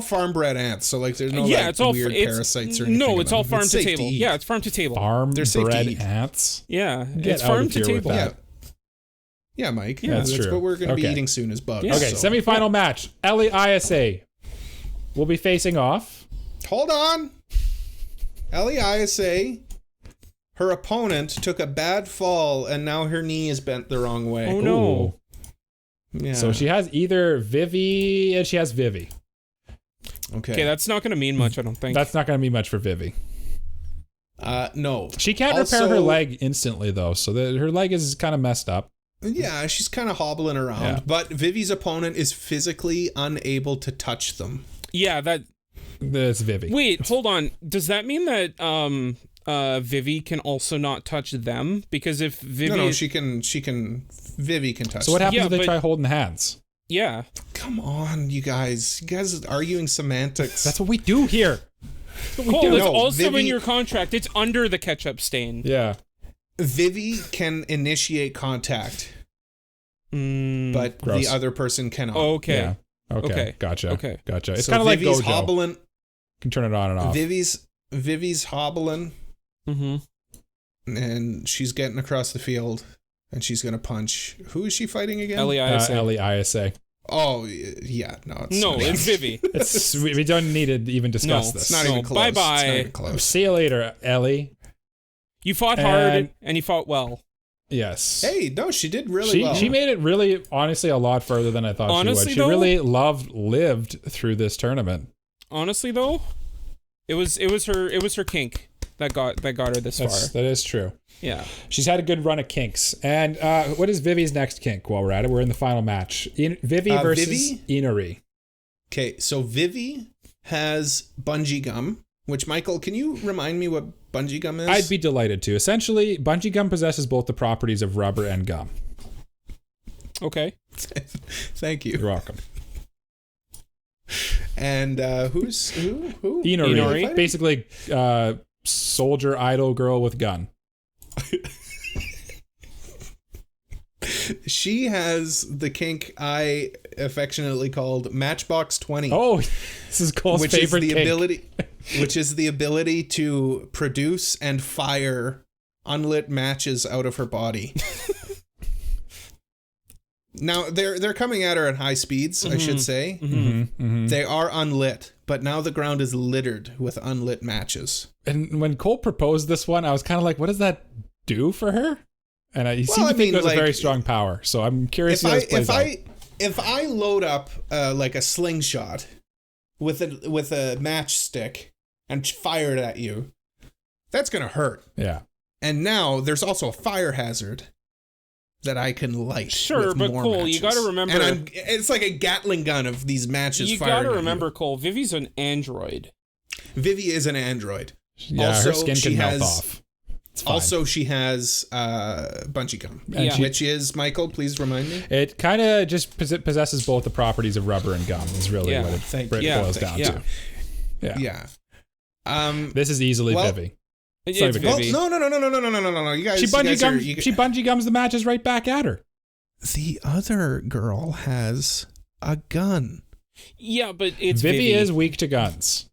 farm bred ants, so like there's no it's all weird parasites or anything. No, it's all farm to safe table. eat. Yeah, it's farm to table. Farm They're safe to bred eat. ants. Yeah, Get it's out farm of to here with table. that. Yeah, Mike. Yeah, that's true. what we're going to be Okay. eating soon is bugs. Yeah. Okay, so. semifinal match. Ellie ISA will be facing off. Hold on. Ellie ISA, her opponent took a bad fall and now her knee is bent the wrong way. Oh no. Ooh. Yeah. So she has either Vivi and she has Vivi. Okay, that's not going to mean much, I don't think. That's not going to be much for Vivi. No. She can't repair her leg instantly though, so her leg is kind of messed up. Yeah, she's kind of hobbling around, Yeah. but Vivi's opponent is physically unable to touch them. Yeah, That's Vivi. Wait, hold on. Does that mean that Vivi can also not touch them? Because if Vivi No, she can Vivi can touch So what them. happens Yeah, if they but- try holding hands? Yeah. Come on, you guys. You guys are arguing semantics. That's what we do here. Cole, do. it's No, also Vivi- in your contract. It's under the ketchup stain. Yeah. Vivi can initiate contact, but Gross. the other person cannot. Okay. Yeah. Okay. Okay. Gotcha. Okay. Gotcha. It's So kind of like Vivi's Gojo. hobbling. Can turn it on and off. Vivi's hobbling, and she's getting across the field, and she's gonna punch. Who is she fighting again? Ellie Isa. Oh yeah, no, it's Vivi. We don't need to even discuss this. It's not even close. Bye-bye. It's not even close. See you later, Ellie. You fought hard and you fought well. Yes. Hey, no, she did really well. She made it really, honestly, a lot further than I thought she would. She really lived through this tournament. Honestly, though, it was her kink that got her this far. That is true. Yeah. She's had a good run of kinks. And what is Vivi's next kink while we're at it? We're in the final match. Vivi versus Inori. Okay, so Vivi has bungee gum, which, Michael, can you remind me what bungee gum is? I'd be delighted to. Essentially, bungee gum possesses both the properties of rubber and gum. Okay. Thank you. You're welcome. And who? Inori. Basically, soldier idol girl with gun. She has the kink I affectionately called Matchbox 20. Oh, this is Cole's favorite kink. Which is the ability to produce and fire unlit matches out of her body. Now they're coming at her at high speeds, I should say. They are unlit, but now the ground is littered with unlit matches. And when Cole proposed this one, I was kind of like, what does that do for her? And he seemed to think it was a very strong power. So I'm curious how this plays out. If I load up like a slingshot with a matchstick and fire it at you, that's gonna hurt. Yeah. And now there's also a fire hazard that I can light. Sure, but Cole, matches. You got to remember, and it's like a Gatling gun of these matches. You got to remember, Cole. Vivi's an android. Vivi is an android. Yeah, also, her skin can melt off. Also, she has bungee gum, which is, Michael, please remind me. It kind of just possesses both the properties of rubber and gum. Is really what it boils down to. Yeah. This is easily Vivi. It's Vivi. No. You guys, she bungee gums the matches right back at her. The other girl has a gun. Yeah, but it's Vivi. Vivi is weak to guns.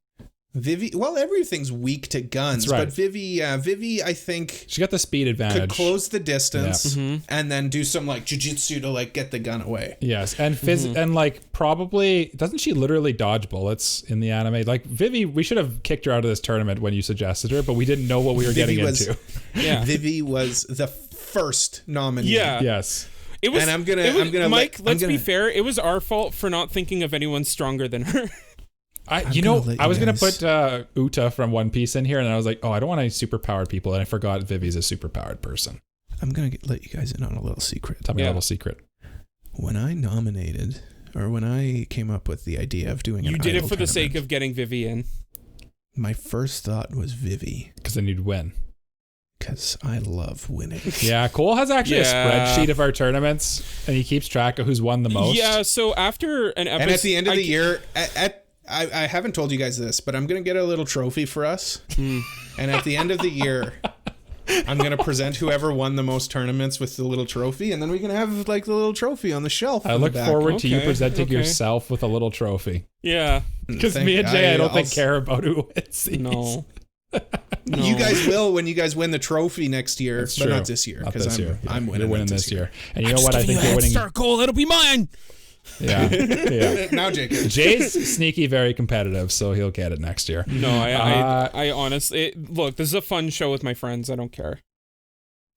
Vivi, well, everything's weak to guns, but Vivi, I think she got the speed advantage. Could close the distance and then do some like jujitsu to like get the gun away. Yes, and and like probably doesn't she literally dodge bullets in the anime? Like Vivi, we should have kicked her out of this tournament when you suggested her, but we didn't know what we were getting into. Yeah, Vivi was the first nominee. Yeah. Yes. It was, and I'm gonna Mike. Let's be fair. It was our fault for not thinking of anyone stronger than her. I was going to put Uta from One Piece in here, and I was like, oh, I don't want any superpowered people, and I forgot Vivi's a superpowered person. I'm going to let you guys in on a little secret. Tell me a little secret. When I nominated, or when I came up with the idea of doing You did it for the sake of getting Vivi in. My first thought was Vivi. Because then you'd win. Because I love winning. Yeah, Cole has actually a spreadsheet of our tournaments, and he keeps track of who's won the most. Yeah, so after an episode... And at the end of the year... I haven't told you guys this, but I'm going to get a little trophy for us. And at the end of the year, I'm going to present whoever won the most tournaments with the little trophy. And then we can have like the little trophy on the shelf. I look forward to you presenting yourself with a little trophy. Yeah. Because me and Jay, I don't think care about who wins. No. You guys will when you guys win the trophy next year. That's but true. Not this year. Because I'm winning. You're winning this year. And you know what? I think you're winning. Start, Cole. It'll be mine. Yeah. Now Jacob. Jay's sneaky, very competitive, so he'll get it next year. No, I honestly look. This is a fun show with my friends. I don't care.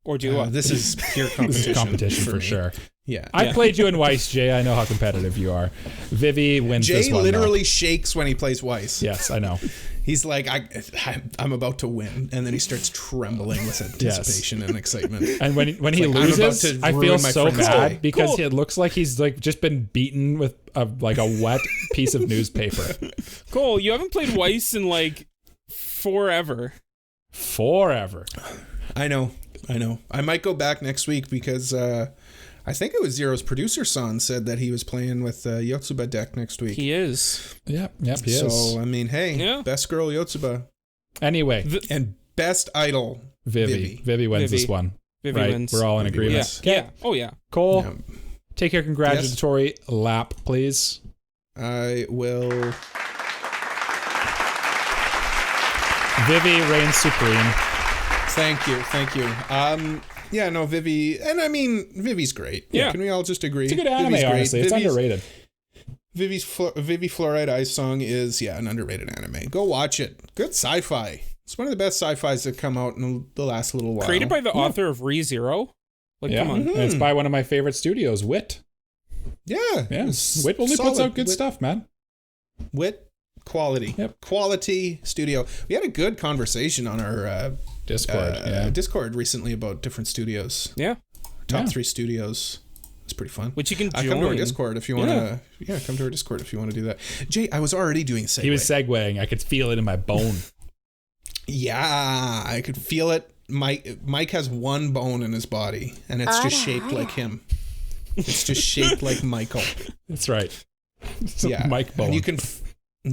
Or do I? This is pure competition. This is competition for sure. Yeah. I played you in Weiss, Jay. I know how competitive you are. Vivi wins this one. Jay literally shakes when he plays Weiss. Yes, I know. He's like, I'm about to win, and then he starts trembling with anticipation and excitement. And when he loses, I feel so bad because it looks like he's like just been beaten with a wet piece of newspaper. Cole, you haven't played Weiss in like forever. I know. I might go back next week because I think it was Zero's producer son said that he was playing with Yotsuba deck next week. He is. Yep, he is. So, I mean, hey, best girl Yotsuba. Anyway. And best idol Vivi. Vivi wins this one. Vivi wins. We're all in agreement. Yeah. Oh, yeah. Cole, take your congratulatory lap, please. I will... Vivi reigns supreme. Thank you. Yeah, no, Vivi, and I mean, Vivi's great. Yeah. Can we all just agree? It's a good anime, Vivi's great. honestly. It's underrated. Vivi Fluoride Ice Song is, an underrated anime. Go watch it. Good sci-fi. It's one of the best sci-fis that come out in the last little while. Created by the author of ReZero. Like, come on. And it's by one of my favorite studios, Wit. Yeah. Wit only puts out good stuff, man. Wit, quality. Yep. Quality studio. We had a good conversation on our Discord recently about different studios. Yeah. Top 3 studios. It's pretty fun. Which you can join. Come to our Discord if you want to. Yeah, come to our Discord if you want to do that. Jay, I was already doing a segue. He was segueing. I could feel it in my bone. Yeah, I could feel it. Mike has one bone in his body, and it's just shaped like him. It's just shaped like Michael. That's right. Yeah, Mike bone. And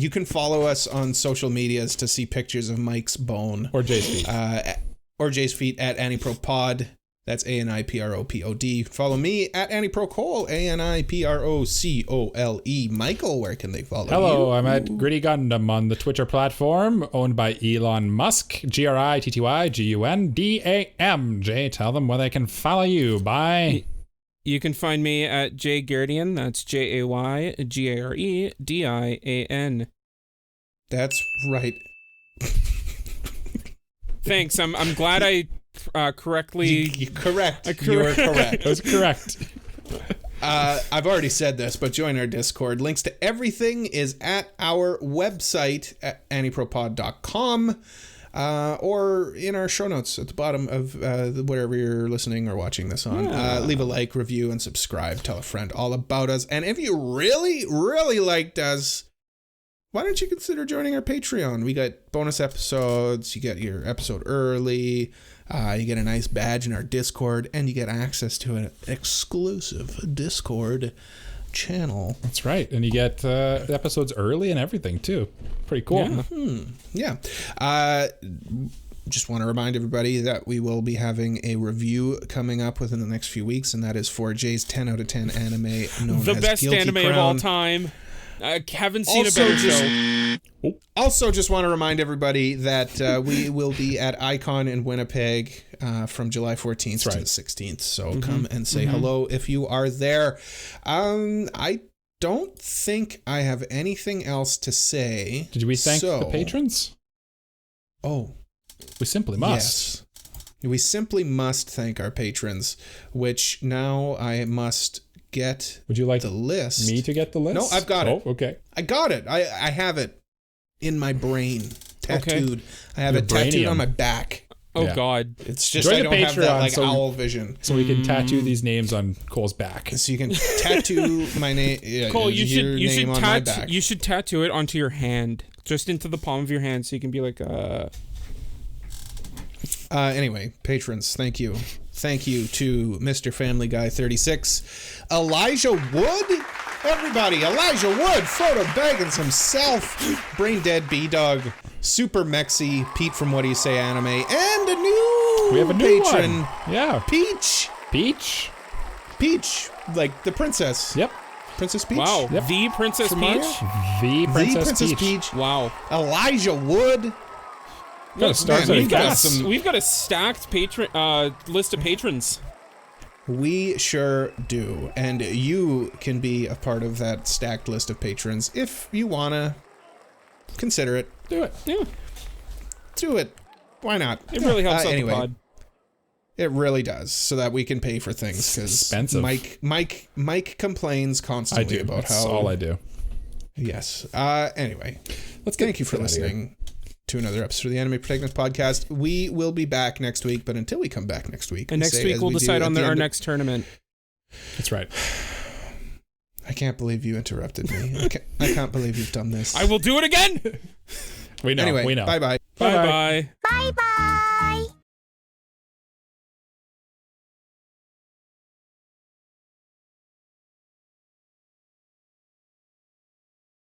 you can follow us on social medias to see pictures of Mike's bone Or Jay's feet. Or Jay's feet at AniProPod. That's ANIPROPOD. Follow me at AniProCole, ANIPROCOLE. Michael, where can they follow you? Hello, I'm at Gritty Gundam on the Twitter platform, owned by Elon Musk, GRITTYGUNDAM. Jay, tell them where they can follow you. Bye. You can find me at Jay Garedian. That's JayGaredian. That's right. Thanks. I'm glad I correctly. You're correct. You're correct. That was correct. I've already said this, but join our Discord. Links to everything is at our website at anipropod.com or in our show notes at the bottom of whatever you're listening or watching this on. Leave a like, review, and subscribe. Tell a friend all about us. And if you really, really liked us, why don't you consider joining our Patreon? We got bonus episodes. You get your episode early. You get a nice badge in our Discord, and you get access to an exclusive Discord channel. That's right. And you get episodes early and everything, too. Pretty cool. Yeah. Just want to remind everybody that we will be having a review coming up within the next few weeks, and that is for Jay's 10 out of 10 anime known The as best Guilty anime Crown. of all time. I haven't seen Also a better show. Also, just want to remind everybody that we will be at Icon in Winnipeg from July 14th to the 16th. So come and say hello if you are there. I don't think I have anything else to say. Did we thank the patrons? Oh. We simply must. Yes. We simply must thank our patrons, which now I must get. Would you like the list? Me to get the list? No, I've got it. Oh, okay. I got it. I have it in my brain, tattooed. Okay. I have it tattooed on my back. Oh, Yeah. God. It's just Join I the don't have that Patreon like so- owl vision. So we can tattoo these names on Cole's back. So you can tattoo my name. Yeah, Cole, you your should name on my back. you should tattoo it onto your hand, just into the palm of your hand, so you can be like Anyway, patrons, thank you. Thank you to Mr. Family Guy 36, Elijah Wood. Everybody, Elijah Wood, photo bagging himself, Brain Dead B-Dog, Super Mexi, Pete from What Do You Say Anime, and a new We have a new patron, one. Yeah. Peach, like the princess. Yep. Princess Peach. wow, Yep. the Princess From Peach. Mario? The Princess Peach. Peach. Wow, Elijah Wood. Got a start Man, with we've got gas. some- we've got a stacked list of patrons. We sure do. And you can be a part of that stacked list of patrons if you want to consider it. Do it. Yeah, Do it. Why not? it really helps out anyway, the pod. It really does, so that we can pay for things. Because Expensive. Mike complains I constantly do. about That's how. all I do. Yes. Anyway, thank you for listening to another episode of the Anime Protagonist Podcast. We will be back next week, but until we come back next week, And next week we'll decide on our next tournament. That's right. I can't believe you interrupted me. I can't believe you've done this. I will do it again. We know. Anyway, we know. bye-bye. Bye bye. Bye bye!